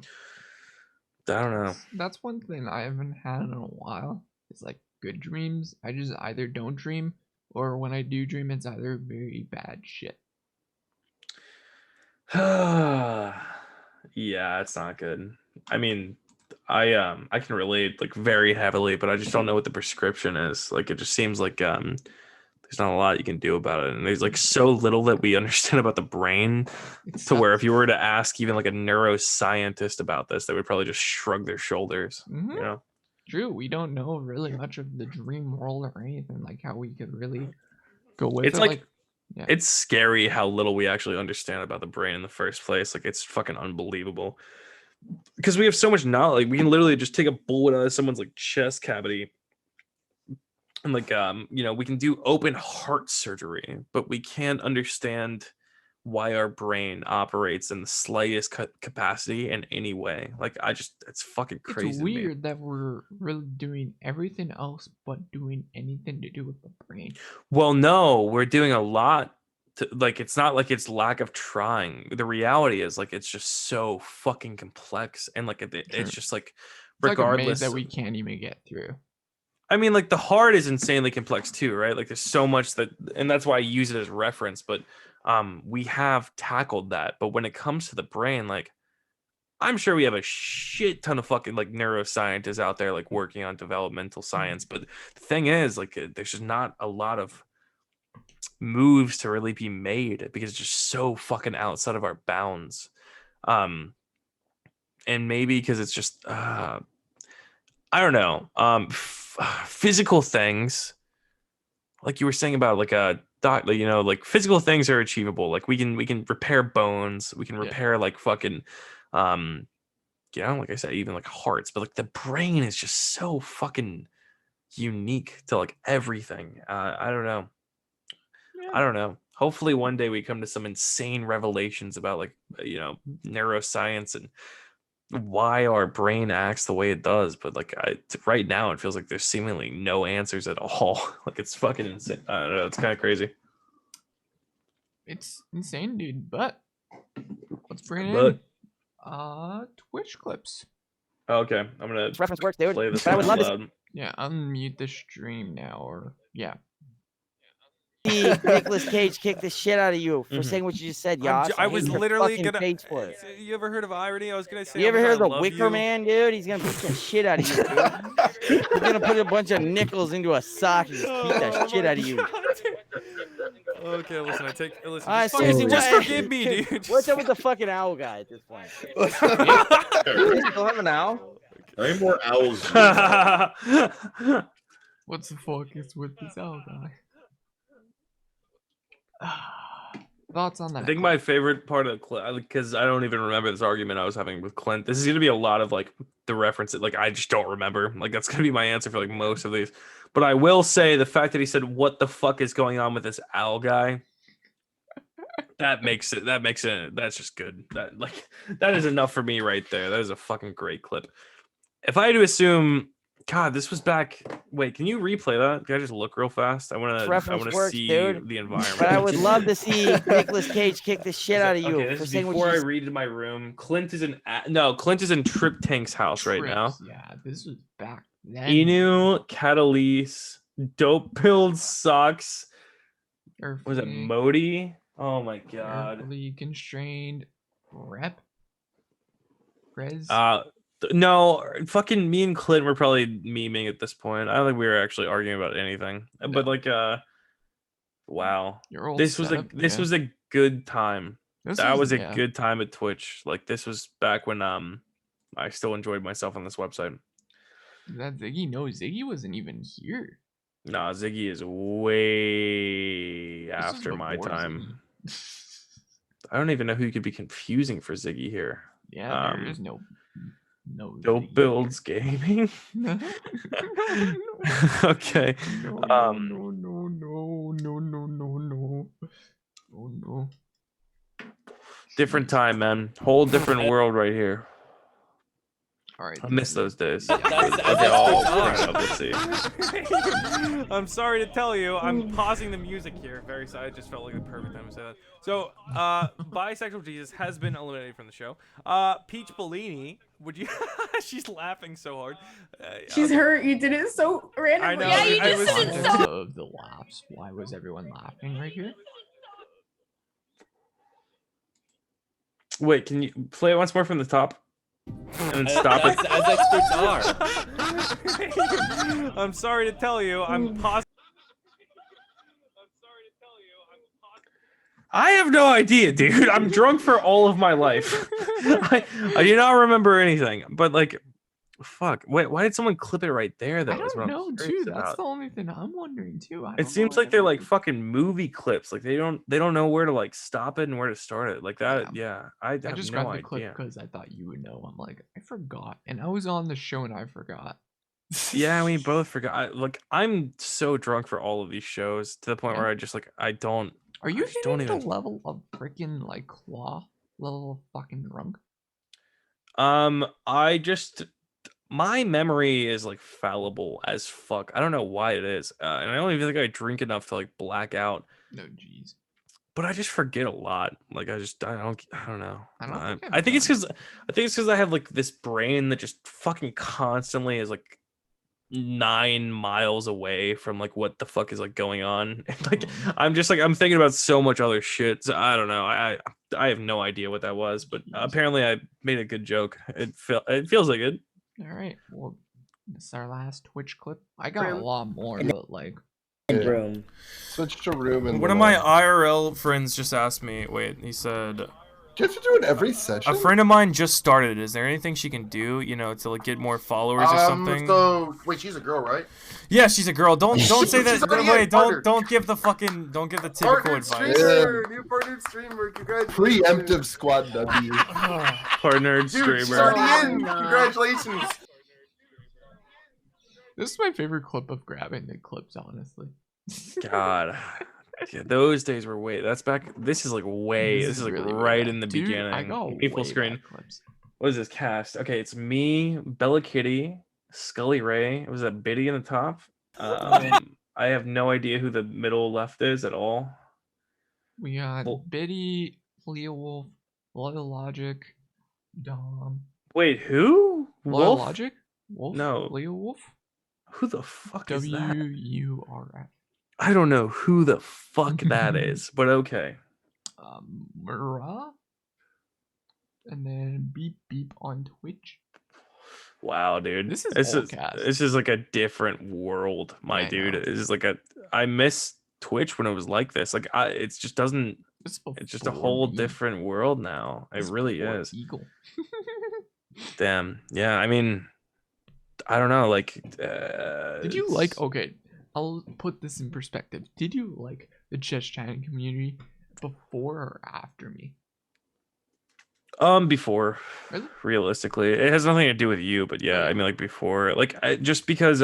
I don't know. That's one thing I haven't had in a while. It's like good dreams. I just either don't dream, or when I do dream, it's either very bad shit. Yeah, it's not good. I mean, I can relate like very heavily, but I just don't know what the prescription is. Like it just seems like there's not a lot you can do about it, and there's like so little that we understand about the brain to where if you were to ask even like a neuroscientist about this, they would probably just shrug their shoulders. You know? True, we don't know really much of the dream world or anything, like how we could really go with it's it. Like yeah. It's scary how little we actually understand about the brain in the first place. Like it's fucking unbelievable. Because we have so much knowledge. Like, we can literally just take a bullet out of someone's like chest cavity. And like we can do open heart surgery, but we can't understand why our brain operates in the slightest capacity in any way. Like it's fucking crazy. It's weird that we're really doing everything else but doing anything to do with the brain. Well, no, we're doing a lot to, like, it's not like it's lack of trying. The reality is like it's just so fucking complex, and like it's just like regardless, like a maze that we can't even get through. I mean, like the heart is insanely complex too, right? Like there's so much that, and that's why I use it as reference. But we have tackled that. But when it comes to the brain, like I'm sure we have a shit ton of fucking like neuroscientists out there like working on developmental science. But the thing is, like there's just not a lot of moves to really be made because it's just so fucking outside of our bounds. And maybe because it's just I don't know. Physical things, like you were saying about like a doc, like physical things are achievable. Like we can repair bones, we can repair like fucking, like I said, even like hearts. But like the brain is just so fucking unique to like everything. I don't know. I don't know. Hopefully one day we come to some insane revelations about like neuroscience and why our brain acts the way it does, but like right now it feels like there's seemingly no answers at all. Like it's fucking insane. I don't know, it's kind of crazy. It's insane, dude. But let's bring in Twitch clips. Okay, I'm gonna reference works, dude. Play this but I would love loud. To yeah, unmute the stream now, or yeah. Nicolas Cage kicked the shit out of you for saying what you just said, Yas. I was literally gonna. Face for it. You ever heard of irony? I was gonna say. You ever heard of the Wicker Man, dude? He's gonna beat the shit out of you, dude. He's gonna put a bunch of nickels into a sock and just beat the shit out of you. Okay, listen. Seriously, just forgive me, dude. What's up with the fucking owl guy at this point? Do we still have an owl? How many more owls? What's the fuck is with this owl guy? thoughts on that? I think my favorite part of Clint, because I don't even remember this argument I was having with Clint. This is gonna be a lot of like the references, like I just don't remember. Like that's gonna be my answer for like most of these. But I will say the fact that he said, "What the fuck is going on with this owl guy?" That makes it. That's just good. That is enough for me right there. That is a fucking great clip. If I had to assume, God, this was back. Wait, can you replay that? Can I just look real fast? I want Reference to works, see dude. the environment. But I would love to see Nicolas Cage kick the shit out of you Okay, this for is saying what before I you read in my room. Clint is in Trip Tank's house right now. Trips, yeah, this was back then. Inu, Catalyse, Dope Build Sucks. Was it Carefully- Modi? Oh my god. Carefully constrained rep. Rez. No, fucking me and Clint were probably memeing at this point. I don't think we were actually arguing about anything. But like wow. Your old This setup, was yeah. a good time. This That was a yeah. good time at Twitch. Like this was back when I still enjoyed myself on this website. That Ziggy? No, Ziggy wasn't even here. Nah, Ziggy is way This after was my before time. Ziggy. I don't even know who you could be confusing for Ziggy here. Yeah, there is no Dope Ziggy Builds Gaming. here. Okay. No, no. Oh no. Different Jeez. time, man. Whole different world right here. All right. I miss those days. That's Okay, experts are. let's see. I'm sorry to tell you, I'm pausing the music here. Very sorry. I just felt like the perfect time to say that. So, bisexual Jesus has been eliminated from the show. Peach Bellini, would you? She's laughing so hard. She's hurt. You did it so randomly. know, Yeah, you I just was- did it Context so. of the laughs. Why was everyone laughing right here? Wait, can you play it once more from the top? And then stop it. As experts are. I'm sorry to tell you, I'm pausing. I have no idea, dude. I'm drunk for all of my life. I do not remember anything. But like, fuck. Wait, why did someone clip it right there? Though, I is what don't I'm know curious too. That's about. the only thing I'm wondering too. It seems like they're like fucking movie clips. Like they don't know where to like stop it and where to start it. Like that. Yeah, I have I just no grabbed the clip idea. because I thought you would know. I'm like, I forgot, and I was on the show and I forgot. Yeah, we both forgot. Like I'm so drunk for all of these shows to the point Yeah. where I just like I don't. Are I you just don't hitting even. the level of freaking like claw level of fucking drunk? I just my memory is like fallible as fuck. I don't know why it is, and I don't even think I drink enough to like black out. No, jeez. But I just forget a lot. Like I don't know. I don't think I I've think it's done- because I have like this brain that just fucking constantly is like 9 miles away from like what the fuck is like going on. And, like I'm just like I'm thinking about so much other shit. So I don't know. I have no idea what that was, but apparently I made a good joke. It feels like it. All right. Well, this is our last Twitch clip. I got a lot more, but like, Room. Switch to room and One of my IRL friends just asked me. Wait, he said, Do you have to do it every session? a friend of mine just started. Is there anything she can do, to like get more followers or something? So wait, she's a girl, right? Yeah, she's a girl. Don't say that. She's already Wait, a partner. don't give the typical Partnered advice. streamer, new partnered streamer. Congratulations. Preemptive squad W. Partnered Dude, she's streamer. already in. Congratulations. this is my favorite clip of grabbing the clips, honestly. God. Yeah, those days were way. That's back. This is like way. This is like really, really right bad. in the Dude, beginning. I got Me full way screen. bad clips. What is this cast? Okay, it's me, Bella Kitty, Scully Ray. Was that Biddy in the top? I have no idea who the middle left is at all. We got Well- Biddy, Leo Wolf, Loyal Logic, Dom. Wait, who? Loyal Wolf? Logic? Wolf? No. Leo Wolf? Who the fuck is that? WURF. I don't know who the fuck that is, but okay. Murrah? And then Beep Beep on Twitch. Wow, dude. This is this old is cast. this is like a different world, my I dude. know. It's just like I miss Twitch when it was like this. Like it just doesn't. This is It's just a before whole me. different world now. It This is really before is. Eagle. Damn. Yeah. I mean, I don't know. Like, Did you like? Okay, I'll put this in perspective. Did you like the chess chatting community before or after me? Before, Really? realistically, it has nothing to do with you, but yeah, Oh, yeah. I mean, like before, like just because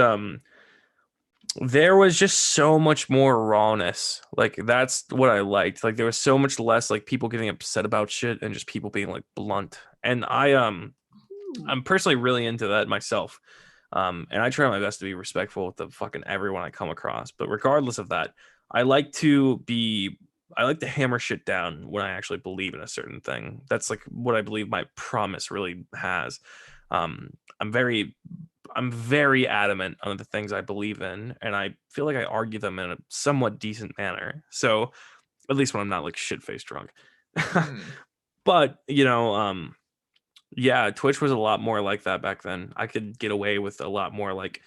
there was just so much more rawness. Like that's what I liked. Like there was so much less like people getting upset about shit and just people being like blunt. And I'm personally really into that myself. And I try my best to be respectful with the fucking everyone I come across. But regardless of that, I like to hammer shit down when I actually believe in a certain thing. That's like what I believe my promise really has. Um, I'm very I'm very adamant on the things I believe in, and I feel like I argue them in a somewhat decent manner. So at least when I'm not like shit faced drunk. But yeah, Twitch was a lot more like that back then. I could get away with a lot more like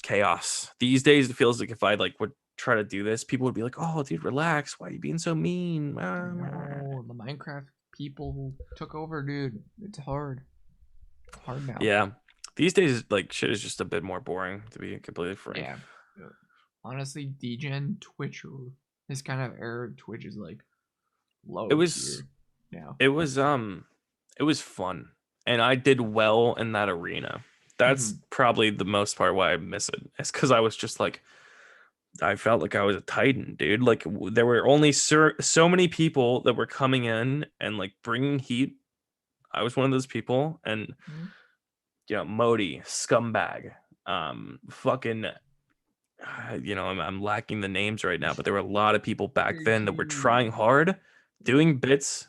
chaos. These days, it feels like if I like would try to do this, people would be like, "Oh, dude, relax. Why are you being so mean?" No, the Minecraft people took over, dude. It's hard. Hard now. Yeah, these days, like shit is just a bit more boring, to be completely frank. Yeah. Honestly, DGen Twitch, this kind of era of Twitch is like low It was, tier now. it was fun, and I did well in that arena. That's probably the most part why I miss it. It's because I was just like, I felt like I was a titan, dude. Like there were only so many people that were coming in and like bringing heat. I was one of those people, and Modi, scumbag, fucking, I'm lacking the names right now, but there were a lot of people back then that were trying hard, doing bits,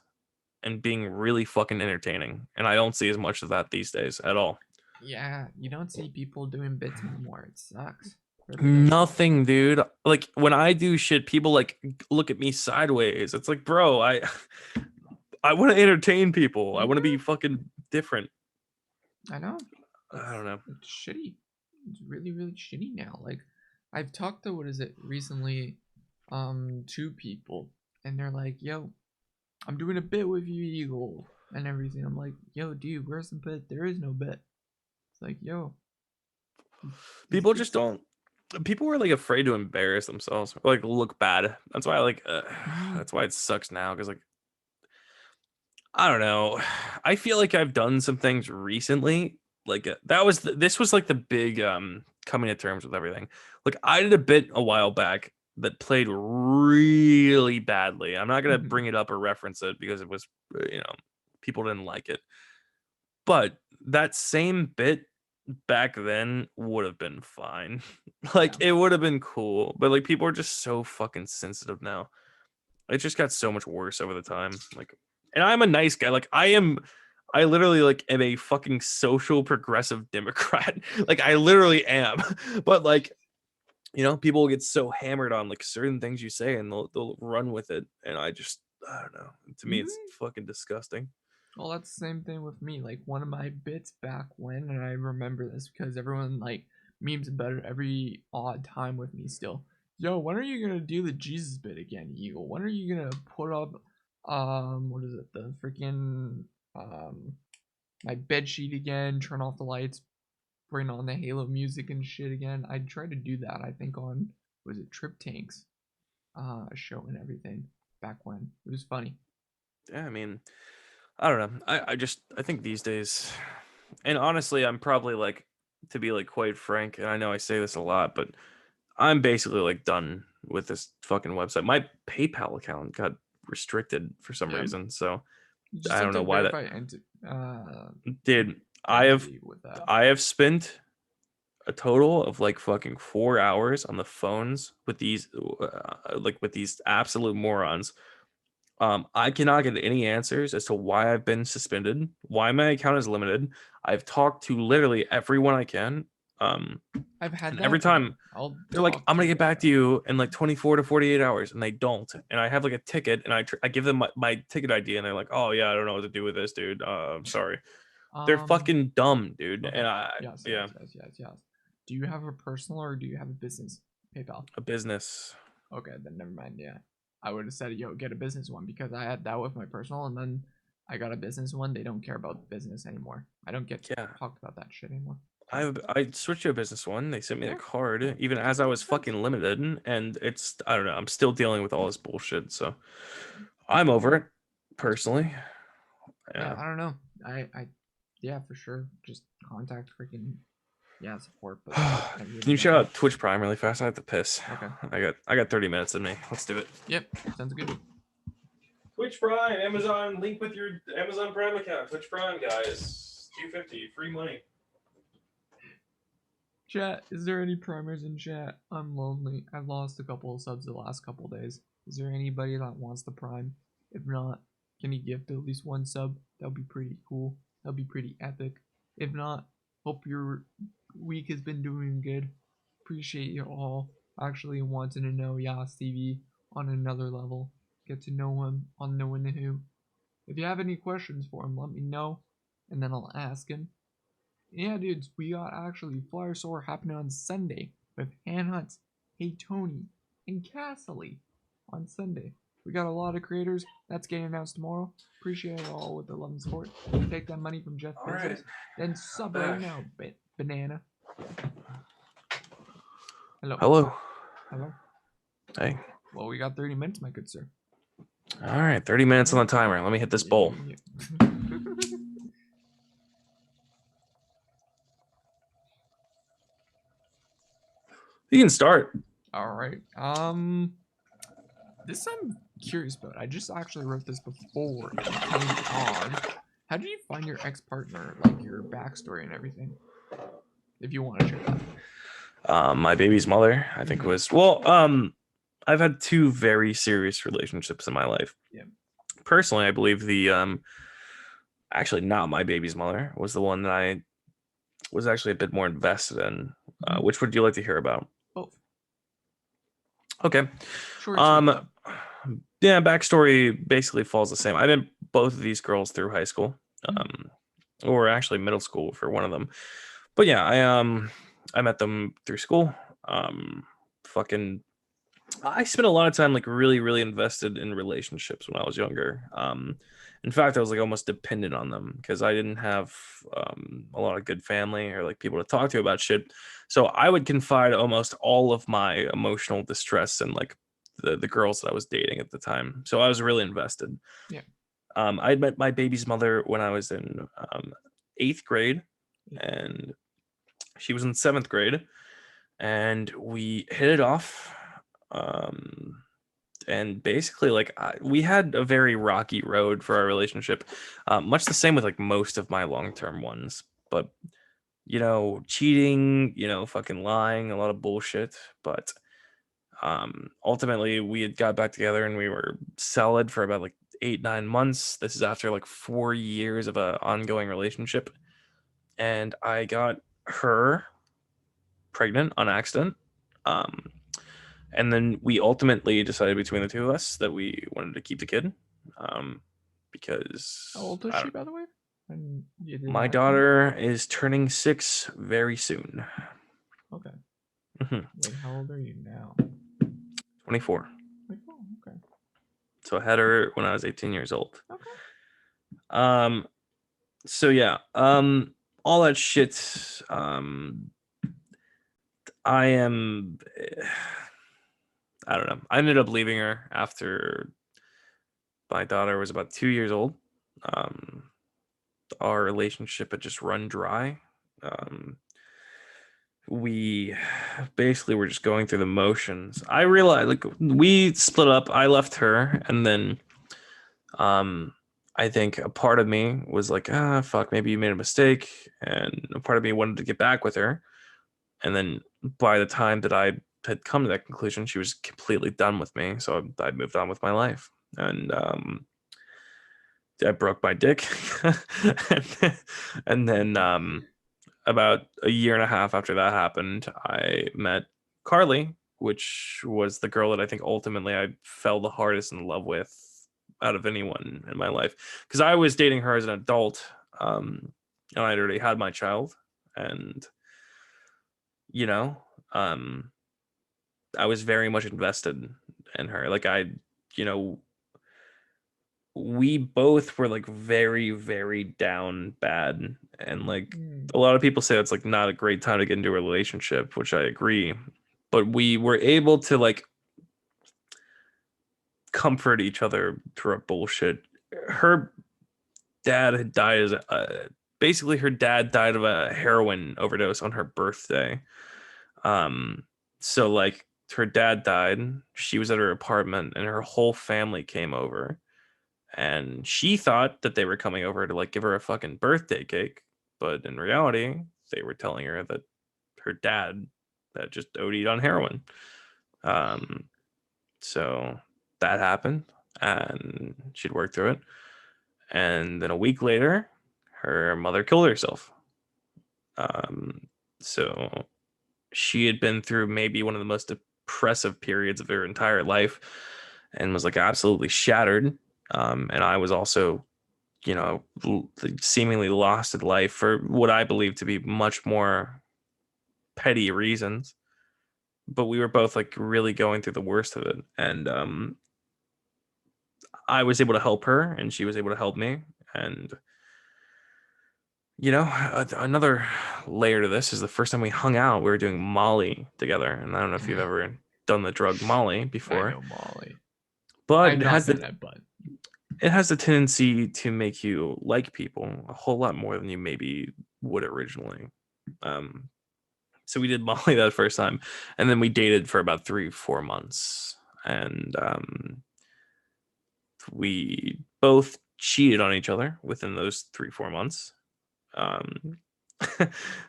and being really fucking entertaining. And I don't see as much of that these days at all. Yeah, you don't see people doing bits anymore. It sucks. Nothing, dude. Like when I do shit, people like look at me sideways. It's like, bro, I want to entertain people. I want to be fucking different. I know. I don't know. It's shitty. It's really, really shitty now. Like, I've talked to recently, 2 people, and they're like, "Yo, I'm doing a bit with you, Eagle, and everything." I'm like, "Yo, dude, where's the bit? There is no bit." It's like, yo, people just don't. People were like afraid to embarrass themselves or like look bad. That's why that's why it sucks now because like I don't know. I feel like I've done some things recently. Like this was like the big coming to terms with everything. Like I did a bit a while back that played really badly. I'm not gonna bring it up or reference it because it was people didn't like it. But that same bit back then would have been fine. Like it would have been cool. But like people are just so fucking sensitive now. It just got so much worse over the time. Like, and I'm a nice guy. Like I literally like am a fucking social progressive Democrat. Like I literally am. But like, people get so hammered on like certain things you say and they'll run with it. And I don't know. To me, it's fucking disgusting. Well, that's the same thing with me. Like one of my bits back when, and I remember this because everyone like memes about it every odd time with me still. Yo, when are you gonna do the Jesus bit again, Eagle? When are you gonna put up what is it, the freaking my bed sheet again, turn off the lights, bring on the Halo music and shit again? I tried to do that, I think on was it Trip Tanks show and everything back when. It was funny. Yeah, I mean, I don't know. I think these days, and honestly, I'm probably like, to be like quite frank, and I know I say this a lot, but I'm basically like done with this fucking website. My PayPal account got restricted for some reason, so I don't know why that. Dude, I have spent a total of like fucking 4 hours on the phones with these with these absolute morons. I cannot get any answers as to why I've been suspended, why my account is limited. I've talked to literally everyone I can. I've had and that. every time they're like, "I'm gonna get back to you you in like 24 to 48 hours," and they don't. And I have like a ticket, and I give them my ticket ID, and they're like, "Oh yeah, I don't know what to do with this, dude. I'm sorry." They're fucking dumb, dude. Okay. And Yes. Do you have a personal or do you have a business PayPal? A business. Okay, then never mind. Yeah, I would have said, yo, get a business one because I had that with my personal, and then I got a business one. They don't care about business anymore. I don't get talked about that shit anymore. I switched to a business one. They sent me the Yeah. card, even as I was fucking limited, and it's I don't know. I'm still dealing with all this bullshit, so I'm over it, personally. Yeah, Yeah. I don't know. Yeah, for sure. Just contact freaking support. But Can you shout out Twitch Prime really fast? I have to piss. Okay. I got 30 minutes in me. Let's do it. Yep, sounds good. Twitch Prime, Amazon, link with your Amazon Prime account. Twitch Prime, guys. $2.50, free money. Chat, is there any primers in chat? I'm lonely. I've lost a couple of subs the last couple of days. Is there anybody that wants the prime? If not, can you gift at least one sub? That'll be pretty cool. That'll be pretty epic. If not, hope your week has been doing good. Appreciate you all actually wanting to know Yasstv on another level. Get to know him on knowing who. If you have any questions for him, let me know, and then I'll ask him. Yeah, dudes, we got actually Flyer Soar happening on Sunday with Han Hunt, Hey Tony, and Castley on Sunday. We got a lot of creators. That's getting announced tomorrow. Appreciate it all with the love and support. Take that money from Jeff Bezos. Right. Then sub right now, banana. Hello. Hello. Hello. Hey. Well, we got 30 minutes, my good sir. All right, 30 minutes on the timer. Let me hit this bowl. You can start. All right. This I'm curious about. I just actually wrote this before it came on. How did you find your ex-partner, like your backstory and everything? If you want to share that. My baby's mother, I think was I've had two very serious relationships in my life. Yeah. Personally, I believe the actually not my baby's mother was the one that I was actually a bit more invested in. Which would you like to hear about? Both. Okay. Short, yeah, backstory basically falls the same. I met both of these girls through high school, or actually middle school for one of them. But yeah, I met them through school. I spent a lot of time like really invested in relationships when I was younger. In fact, I was like almost dependent on them because I didn't have a lot of good family or like people to talk to about shit. So I would confide almost all of my emotional distress in like the girls that I was dating at the time. So I was really invested. Yeah. I met my baby's mother when I was in 8th grade, and she was in 7th grade, and we hit it off. And basically like we had a very rocky road for our relationship, much the same with like most of my long-term ones, but cheating, fucking lying, a lot of bullshit, but ultimately we had got back together and we were solid for about like 8-9 months. This is after like 4 years of a ongoing relationship, and I got her pregnant on accident. And then we ultimately decided between the two of us that we wanted to keep the kid, because how old is she, by the way? My daughter is turning 6 very soon. Okay. Mhm. Wait, how old are you now? 24. 24. Okay. So I had her when I was 18 years old. Okay. So yeah, all that shit. I don't know. I ended up leaving her after my daughter was about 2 years old. Our relationship had just run dry. We basically were just going through the motions. I realized like we split up. I left her, and then I think a part of me was like, fuck, maybe you made a mistake, and a part of me wanted to get back with her. And then by the time that I had come to that conclusion, she was completely done with me. So I moved on with my life, and I broke my dick. And then about a year and a half after that happened, I met Carly, which was the girl that I think ultimately I fell the hardest in love with out of anyone in my life, because I was dating her as an adult, and I'd already had my child, and I was very much invested in her. Like we both were like very, very down bad And like a lot of people say it's like not a great time to get into a relationship, which I agree. But we were able to like comfort each other through our bullshit. Her dad had died as basically her dad died of a heroin overdose on her birthday. So like her dad died, she was at her apartment and her whole family came over. And she thought that they were coming over to like give her a fucking birthday cake, but in reality, they were telling her that her dad had just OD'd on heroin. So that happened, and she'd worked through it. And then a week later, her mother killed herself. So she had been through maybe one of the most depressive periods of her entire life, and was like absolutely shattered. And I was also, you know, seemingly lost in life for what I believe to be much more petty reasons. But we were both like really going through the worst of it. And I was able to help her and she was able to help me. And, you know, another layer to this is the first time we hung out, we were doing Molly together. And I don't know if you've ever done the drug Molly before. I know Molly. But I've not done that, but it has the tendency to make you like people a whole lot more than you maybe would originally. So we did Molly that first time, and then we dated for about 3-4 months, and we both cheated on each other within those 3-4 months.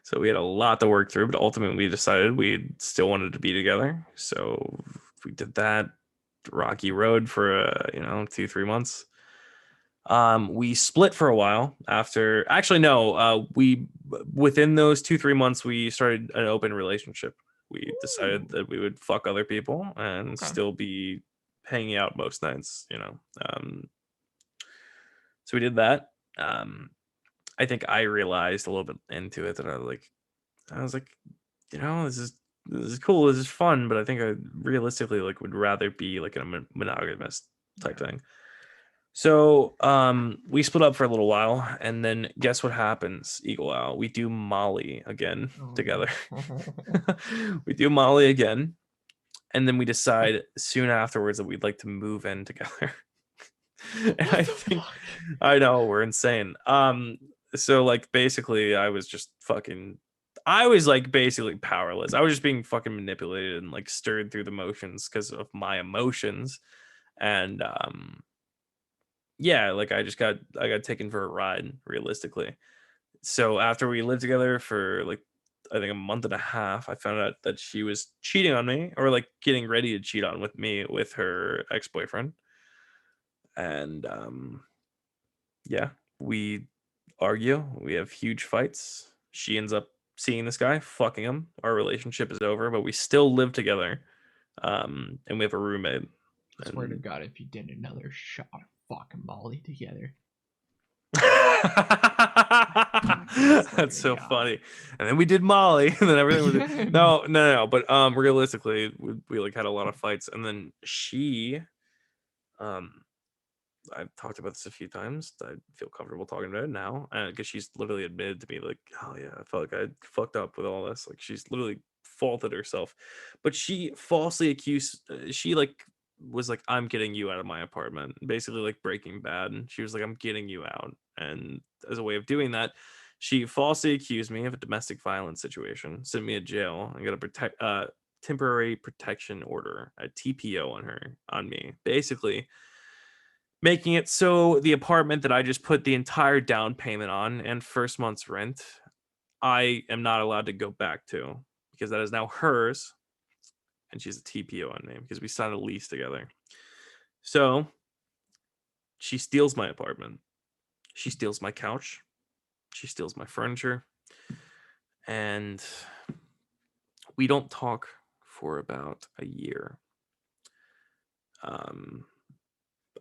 So we had a lot to work through, but ultimately we decided we still wanted to be together. So we did that rocky road for 2-3 months. We split for a while after. Actually, no. We within those 2-3 months we started an open relationship. We decided that we would fuck other people and still be hanging out most nights. So we did that. I think I realized a little bit into it that I was like, this is cool, this is fun, but I think I realistically like would rather be like in a monogamous type thing. So we split up for a little while, and then guess what happens, Eagle Owl? We do Molly again together. We do Molly again, and then we decide soon afterwards that we'd like to move in together. And I think I know we're insane. So like basically I was like basically powerless. I was just being fucking manipulated and like stirred through the motions because of my emotions. And yeah, like I got taken for a ride, realistically. So after we lived together for like I think a month and a half, I found out that she was cheating on me, or like getting ready to cheat on with me with her ex-boyfriend. And yeah, we argue, we have huge fights. She ends up seeing this guy, fucking him. Our relationship is over, but we still live together. And we have a roommate. I swear to God, if you did another shot of fucking Molly together. That's so funny. And then we did Molly, and then everything was no. But realistically, we like had a lot of fights, and then she, I've talked about this a few times. I feel comfortable talking about it now, because she's literally admitted to me like, oh yeah, I felt like I fucked up with all this. Like she's literally faulted herself, but she falsely accused. She like was like, I'm getting you out of my apartment, basically like Breaking Bad. And she was like, I'm getting you out, and as a way of doing that, she falsely accused me of a domestic violence situation, sent me to jail, and got a temporary protection order, a TPO on me, basically making it so the apartment that I just put the entire down payment on and first month's rent, I am not allowed to go back to, because that is now hers, and she's a TPO on me because we signed a lease together. So she steals my apartment. She steals my couch. She steals my furniture. And we don't talk for about a year.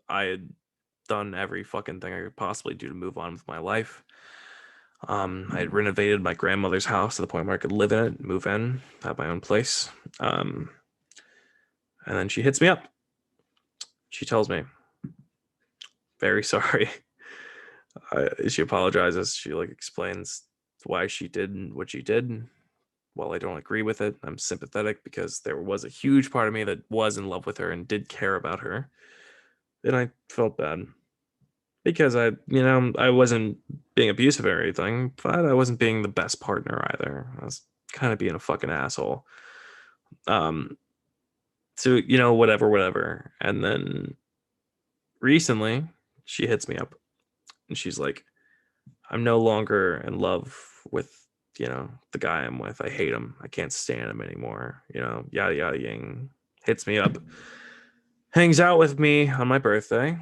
I had done every fucking thing I could possibly do to move on with my life. I had renovated my grandmother's house to the point where I could live in it, move in, have my own place. And then she hits me up. She tells me, very sorry. She apologizes. She like explains why she did what she did. While I don't agree with it, I'm sympathetic because there was a huge part of me that was in love with her and did care about her. And I felt bad because I wasn't being abusive or anything, but I wasn't being the best partner either. I was kind of being a fucking asshole. Um, so whatever. And then recently, she hits me up and she's like, "I'm no longer in love with the guy I'm with. I hate him. I can't stand him anymore. Yada yada yang." Hits me up, hangs out with me on my birthday,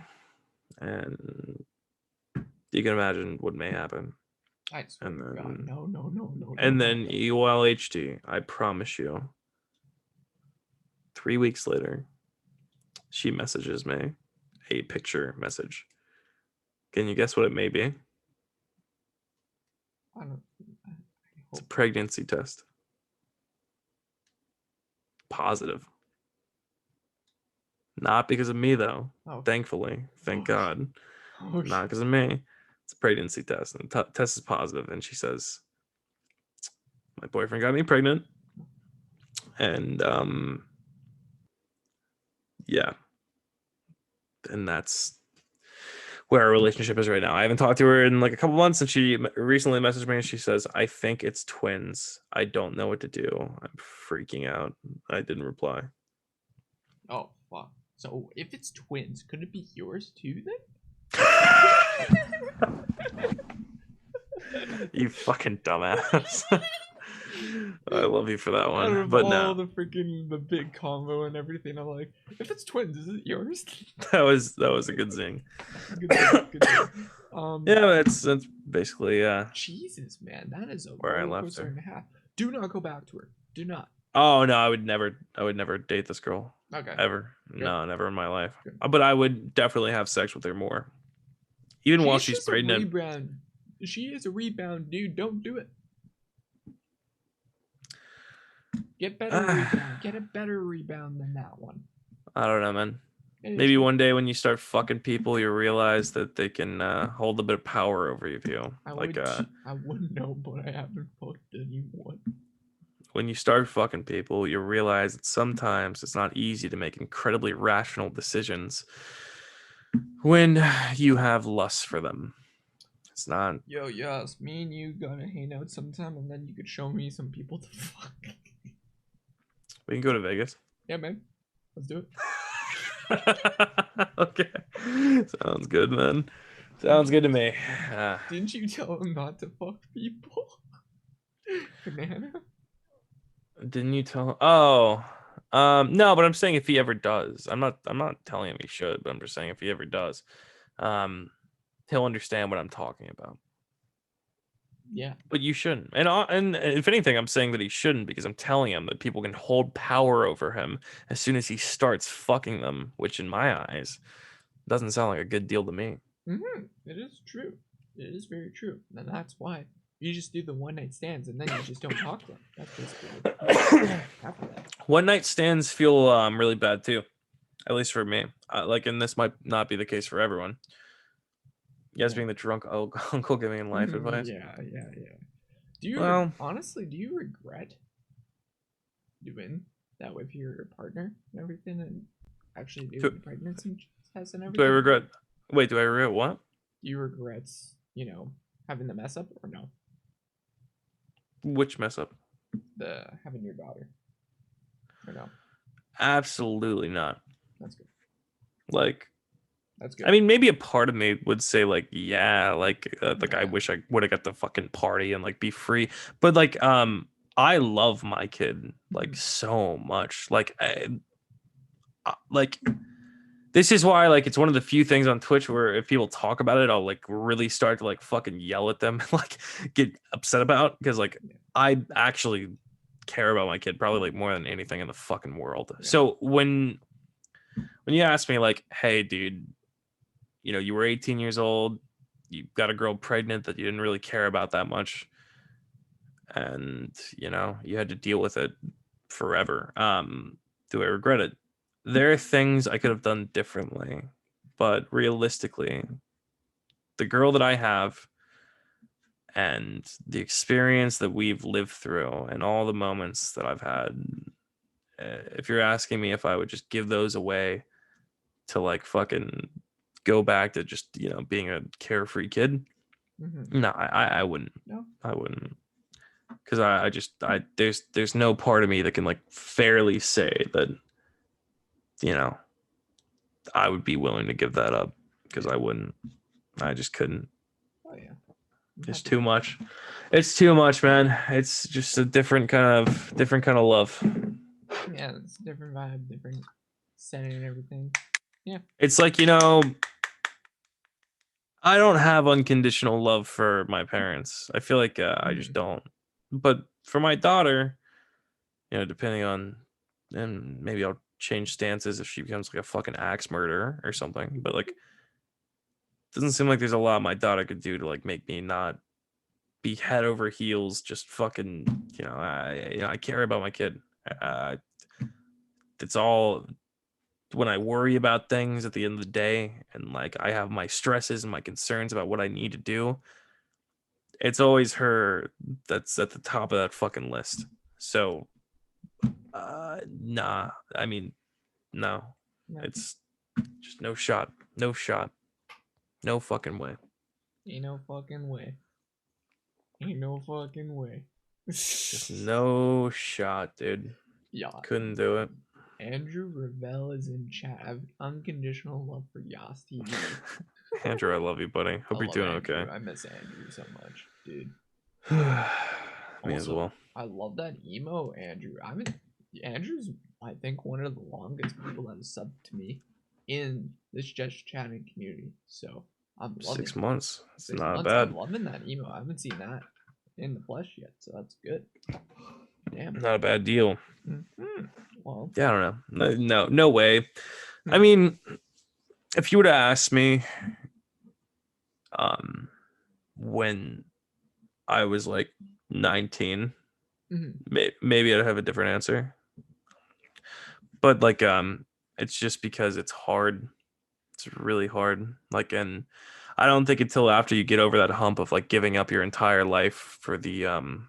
and you can imagine what may happen. I swear And to God, then, no. and no, then no. EOLHD, I promise you, 3 weeks later, she messages me a picture message. Can you guess what it may be? I don't. I It's a hope. pregnancy test. Positive. Not because of me, though. Oh. Thankfully. Thank God. Oh, Not because of me. It's a pregnancy test. And the test is positive. And she says, "My boyfriend got me pregnant." And yeah. And that's where our relationship is right now. I haven't talked to her in like a couple months, and she recently messaged me and she says, "I think it's twins. I don't know what to do. I'm freaking out." I didn't reply. Oh fuck. So if it's twins, could it be yours too then? You fucking dumbass. I love you for that Out one, of but all no, the big combo and everything, I'm like, if it's twins, is it yours? that was a good zing. Good thing, good thing. Yeah, that's basically Jesus, man, that is a where I roller left coaster her. and a half. Do not go back to her. Do not. Oh no, I would never date this girl Okay. ever. Good. No, never in my life. Good. But I would definitely have sex with her more, even while she's just a pregnant. rebound. She is a rebound, dude. Don't do it. Get better rebound. Get a better rebound than that one. I don't know, man. It is Maybe what- one day when you start fucking people, you realize that they can hold a bit of power over you. I Like wouldn't know, but I haven't fucked anyone. when you start fucking people, you realize that sometimes it's not easy to make incredibly rational decisions when you have lust for them. It's not. Yo, yes, me and you gotta hang out sometime, and then you could show me some people to fuck. We can go to Vegas. Yeah, man. Let's do it. Okay. Sounds good, man. Sounds good to me. Didn't you tell him not to fuck people? Banana? Didn't you tell? Oh, no, but I'm saying if he ever does, I'm not telling him he should, but I'm just saying if he ever does, he'll understand what I'm talking about. Yeah. But you shouldn't. And if anything, I'm saying that he shouldn't because I'm telling him that people can hold power over him as soon as he starts fucking them, which in my eyes doesn't sound like a good deal to me. It is true. It is very true. And that's why you just do the one night stands and then you just don't talk to them. That's basically after that. One night stands feel really bad too, at least for me. And this might not be the case for everyone. You guys being the drunk uncle giving life advice. Yeah. Do you honestly? Do you regret doing that with your partner and everything, and actually doing the pregnancy test and everything? Do I regret? Wait, do I regret what? Do you regret, having the mess up or no? Which mess up? The having your daughter. Or no? Absolutely not. That's good. That's good. I mean, maybe a part of me would say yeah, I wish I would have got the fucking party and be free. But I love my kid so much. This is why it's one of the few things on Twitch where if people talk about it, I'll really start to fucking yell at them and get upset about because I actually care about my kid probably more than anything in the fucking world. Yeah. So when you ask me hey dude, you were 18 years old, you got a girl pregnant that you didn't really care about that much, and you had to deal with it forever. Do I regret it? There are things I could have done differently, but realistically, the girl that I have and the experience that we've lived through and all the moments that I've had, if you're asking me if I would just give those away to like fucking go back to just, being a carefree kid, no, I wouldn't. No. I wouldn't. Because there's no part of me that can like fairly say that, I would be willing to give that up, because I wouldn't. I just couldn't. Oh yeah. It's too much. It's too much, man. It's just a different kind of love. Yeah, it's a different vibe, different setting and everything. Yeah. It's like, I don't have unconditional love for my parents. I feel like I just don't. But for my daughter, depending on, and maybe I'll change stances if she becomes like a fucking axe murderer or something. But like, doesn't seem like there's a lot my daughter could do to like make me not be head over heels. Just fucking, I care about my kid. It's all, when I worry about things at the end of the day, and like I have my stresses and my concerns about what I need to do, it's always her that's at the top of that fucking list. So nah, I mean, no. It's just no shot. No fucking way. Ain't no fucking way. Ain't no fucking way. Just no shot, dude. Yeah. Couldn't do it. Andrew Ravel is in chat. I have unconditional love for Yasstv. Andrew, I love you, buddy. Hope you're doing Andrew. okay. I miss Andrew so much, dude. Me as well. I love that emo Andrew. Andrew's, I think, one of the longest people that has subbed to me in this just chatting community. So I'm loving 6 months. It's 6 not months. bad. I'm loving that emo. I haven't seen that in the flesh yet, so that's good. Damn. Not a bad deal. Well, Yeah, I don't know. No way. I mean, if you would have asked me, when I was like 19, maybe I'd have a different answer. But like, it's just because it's hard. It's really hard. Like, and I don't think until after you get over that hump of like giving up your entire life for the,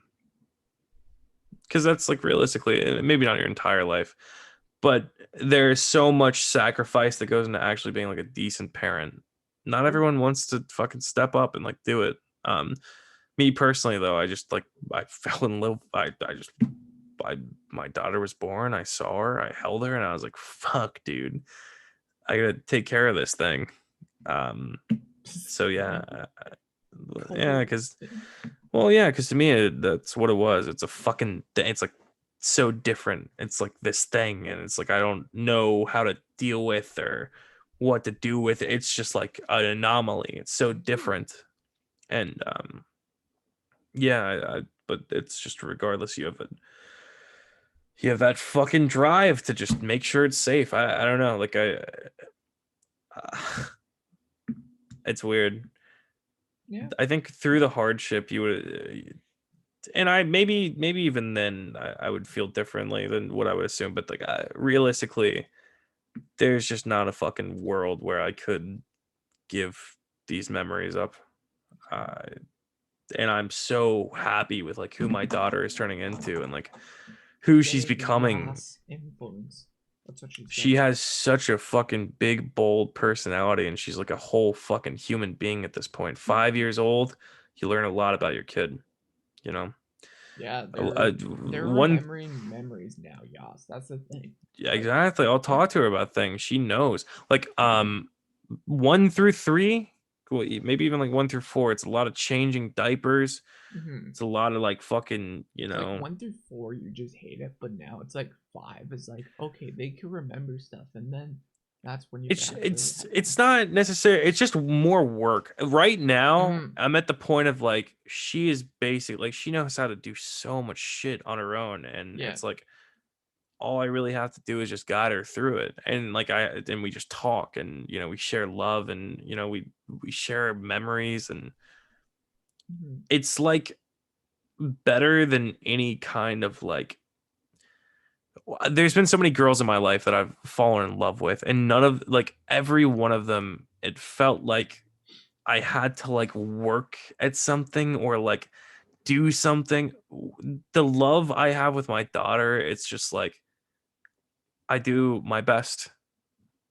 because that's like realistically, maybe not your entire life, but there's so much sacrifice that goes into actually being like a decent parent. Not everyone wants to fucking step up and like do it. Me personally though, I fell in love. My daughter was born. I saw her, I held her, and I was like, fuck, dude, I gotta take care of this thing. So yeah, because to me that's what it was. It's a fucking, it's like so different. It's like this thing, and it's like I don't know how to deal with or what to do with it. It's just like an anomaly. It's so different, and but it's just, regardless, you have that fucking drive to just make sure it's safe. I don't know, like it's weird. Yeah. I think through the hardship you would, and I maybe even then I would feel differently than what I would assume, but like realistically, there's just not a fucking world where I could give these memories up. And I'm so happy with like who my daughter is turning into and like who she's becoming. Influence. That's what she has such a fucking big, bold personality, and she's like a whole fucking human being at this point. 5 years old, you learn a lot about your kid, Yeah, they're remembering memories now, Yas. That's the thing. Yeah, exactly. I'll talk to her about things. She knows. Like 1 through 3, maybe even like 1 through 4. It's a lot of changing diapers. It's a lot of like fucking, like 1 through 4, you just hate it, but now it's like 5 is like, okay, they can remember stuff, and then that's when you. It's not necessary. It's just more work. Right now, I'm at the point of like she is basic. Like she knows how to do so much shit on her own, and it's like all I really have to do is just guide her through it. And like then we just talk, and we share love, and we share memories, and it's like better than any kind of like. There's been so many girls in my life that I've fallen in love with, and none of like every one of them, it felt like I had to like work at something or like do something. The love I have with my daughter, it's just like I do my best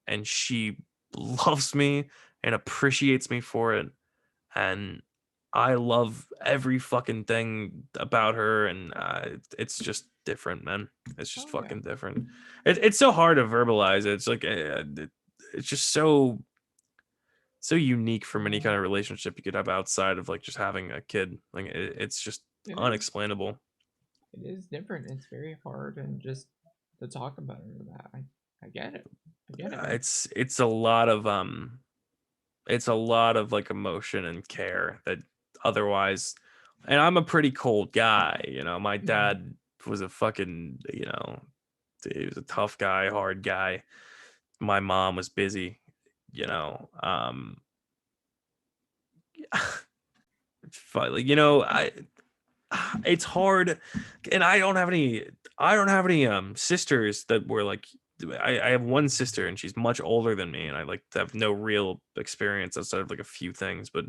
and she loves me and appreciates me for it. And I love every fucking thing about her, and it's just different, man. It's just fucking different. It's so hard to verbalize it. It's like it's just so unique from any kind of relationship you could have outside of like just having a kid. Like it's just unexplainable. It is different. It's very hard and just to talk about it. I get it. I get it. Man. It's a lot of like emotion and care that otherwise, and I'm a pretty cold guy, you know. My dad was a fucking, you know, he was a tough guy, hard guy. My mom was busy, you know. Like, you know, it's hard, and I don't have any sisters that were like, I have one sister and she's much older than me, and I like have no real experience outside of like a few things, but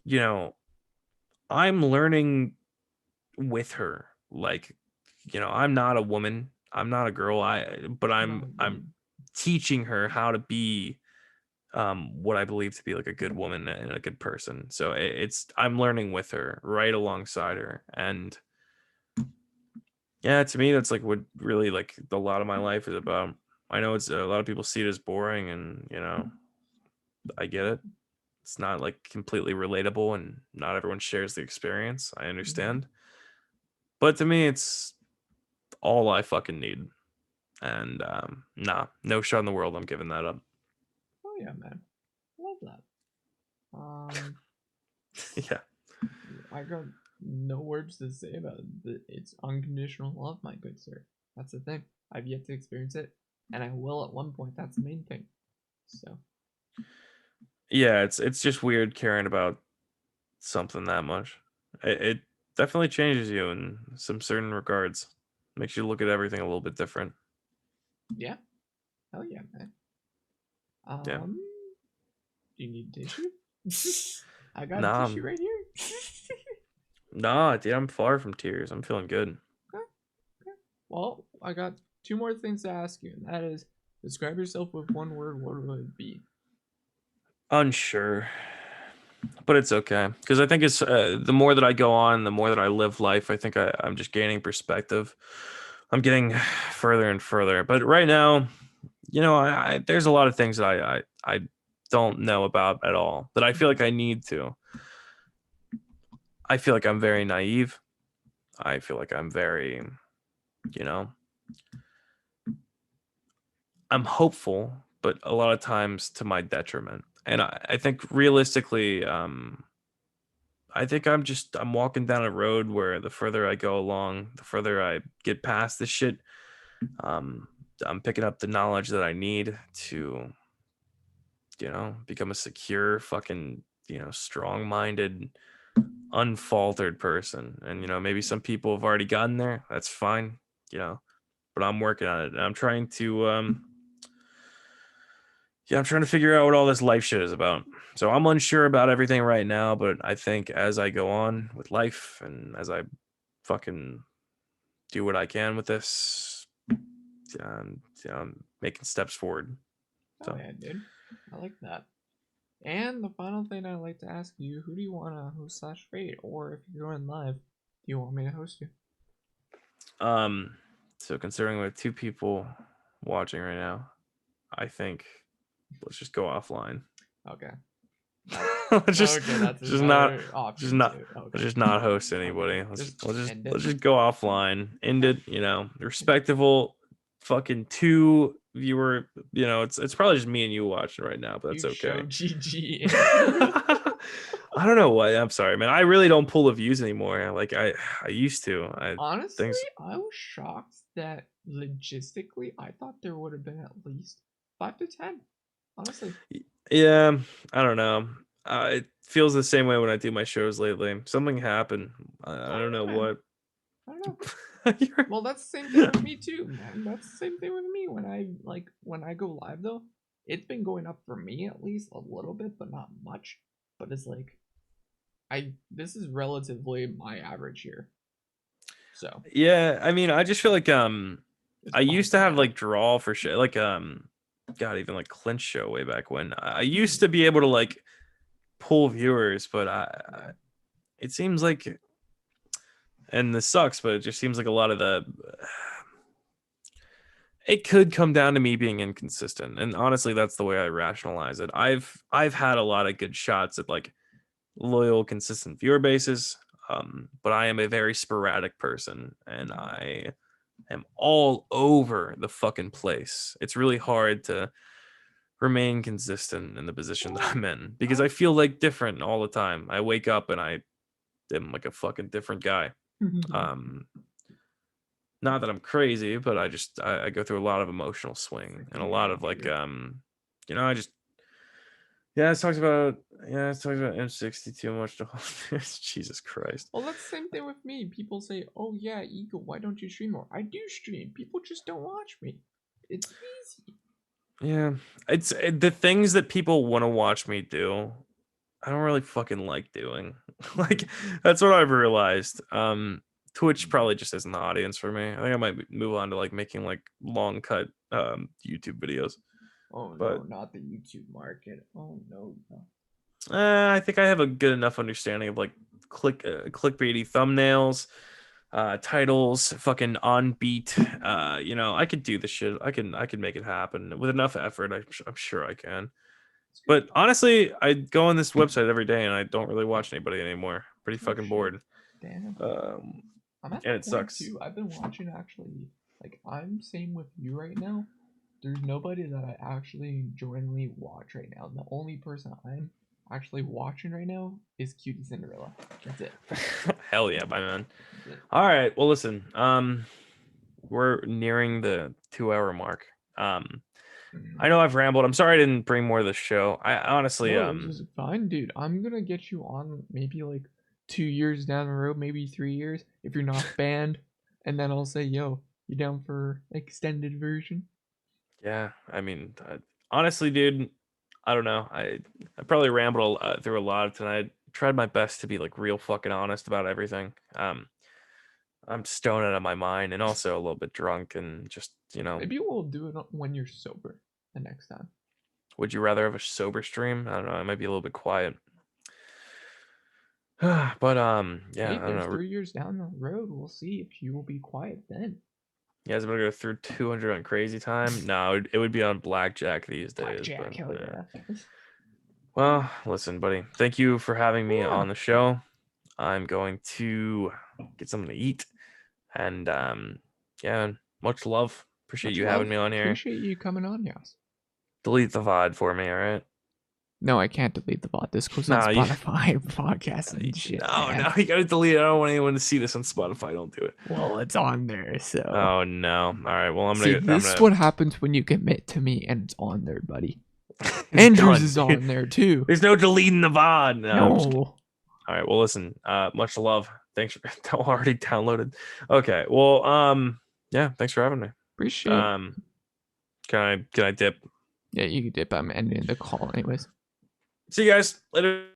you know, I'm learning with her. Like, you know, I'm not a woman, I'm not a girl, but I'm teaching her how to be what I believe to be like a good woman and a good person. So I'm learning with her, right alongside her. And yeah, to me that's like what really like a lot of my life is about. I know it's a lot of people see it as boring, and you know, I get it. It's not like completely relatable and not everyone shares the experience. I understand. But to me it's all I fucking need. And nah, no shot in the world I'm giving that up. Oh yeah, man. Love that. Yeah. I got no words to say about it. It's unconditional love, my good sir. That's the thing. I've yet to experience it, and I will at one point. That's the main thing. So. Yeah, it's just weird caring about something that much. It definitely changes you in some certain regards. Makes you look at everything a little bit different. Yeah. Hell yeah, man. Yeah. Do you need tissue? I got Nah, tissue right here. nah, dude, I'm far from tears. I'm feeling good. Okay. Well, I got two more things to ask you, and that is, describe yourself with one word. What would it be? Unsure, but it's okay, because I think it's the more that I go on, the more that I live life, I think I'm just gaining perspective. I'm getting further and further, but right now, you know, there's a lot of things that I don't know about at all that I feel like I need to. I feel like I'm very naive. I feel like I'm very, you know, I'm hopeful, but a lot of times to my detriment. And I think realistically, I think I'm walking down a road where the further I go along, the further I get past this shit, I'm picking up the knowledge that I need to, you know, become a secure, fucking, you know, strong-minded, unfaltered person. And, you know, maybe some people have already gotten there. That's fine, you know, but I'm working on it. And I'm trying to, I'm trying to figure out what all this life shit is about. So I'm unsure about everything right now, but I think as I go on with life and as I fucking do what I can with this, I'm making steps forward. So. Oh yeah, dude. I like that. And the final thing I'd like to ask you, who do you want to host / fade? Or if you're going live, do you want me to host you? So considering we have two people watching right now, I think let's just go offline. Okay. let's just not host Okay. anybody. Let's just go offline. End it, you know, respectable fucking 2 viewer, you know, it's probably just me and you watching right now, but that's okay. GG. I don't know why. I'm sorry, man. I really don't pull the views anymore. Like I used to. Honestly, I was shocked that logistically, I thought there would have been at least 5 to 10. Honestly. Yeah, I don't know. It feels the same way when I do my shows lately. Something happened. I don't know what. I don't know. Well, that's the same thing with me too, man. That's the same thing with me when I go live though. it's been going up for me at least a little bit, but not much. But it's like, this is relatively my average here. So Yeah, I mean, I just feel like I used to have fine. like draw for shit, like God, even like Clint's show way back when. I used to be able to like pull viewers, but it seems like, and this sucks, but it just seems like a lot of it could come down to me being inconsistent, and honestly, that's the way I rationalize it. I've had a lot of good shots at like loyal, consistent viewer bases, but I am a very sporadic person, and I am all over the fucking place. It's really hard to remain consistent in the position that I'm in because I feel like different all the time. I wake up and I am like a fucking different guy. Not that I'm crazy, but I go through a lot of emotional swing and a lot of like I just it's talks about M60 too much to Jesus Christ. Well, that's the same thing with me. People say, "Oh yeah, Eagle, why don't you stream more?" I do stream. People just don't watch me. It's easy. Yeah, it's the things that people want to watch me do. I don't really fucking like doing. Like that's what I've realized. Twitch probably just isn't the audience for me. I think I might move on to like making like long cut YouTube videos. Oh no, But not the YouTube market. Oh no. I think I have a good enough understanding of like clickbaity thumbnails, titles, fucking on beat. I could do the shit. I can make it happen with enough effort. I'm sure I can. But honestly, I go on this website every day and I don't really watch anybody anymore. Pretty fucking bored. Damn. I'm at And the it point sucks. too. I've been watching actually. Like I'm same with you right now. There's nobody that I actually genuinely watch right now. The only person I'm actually watching right now is Cutie Cinderella. That's it. Hell yeah, my man. All right. Well, listen. We're nearing the 2-hour mark. I know I've rambled. I'm sorry I didn't bring more to the show. I honestly, No, this is fine, dude. I'm gonna get you on maybe like 2 years down the road, maybe 3 years, if you're not banned, and then I'll say, "Yo, you down for extended version?" yeah. I mean, honestly, dude, I don't know. I probably rambled through a lot of tonight. Tried my best to be like real fucking honest about everything. I'm stoned out of my mind and also a little bit drunk and just Maybe we'll do it when you're sober the next time. Would you rather have a sober stream? I don't know. I might be a little bit quiet. But yeah, Hey, I don't there's know. 3 years down the road. We'll see if you will be quiet then. You guys want to go through 200 on Crazy Time? No, it would be on Blackjack these days. Blackjack, But, hell yeah. Well, listen, buddy. Thank you for having me on the show. I'm going to get something to eat, and yeah, much love. Appreciate you having me on here. Appreciate you coming on, Yas. Delete the VOD for me, all right? No, I can't delete the VOD. This goes on Spotify podcast and shit. No, you gotta delete it. I don't want anyone to see this on Spotify. Don't do it. Well, it's on there, so. Oh no! All right. Well, I'm See, gonna. this is what happens when you commit to me, and it's on there, buddy. Andrews is on there too. There's no deleting the VOD. No. No. All right. Well, listen. Much love. Thanks for already downloaded. Okay. Well. Yeah. Thanks for having me. Appreciate it. Can I dip? Yeah, you can dip. I'm ending the call anyways. See you guys later.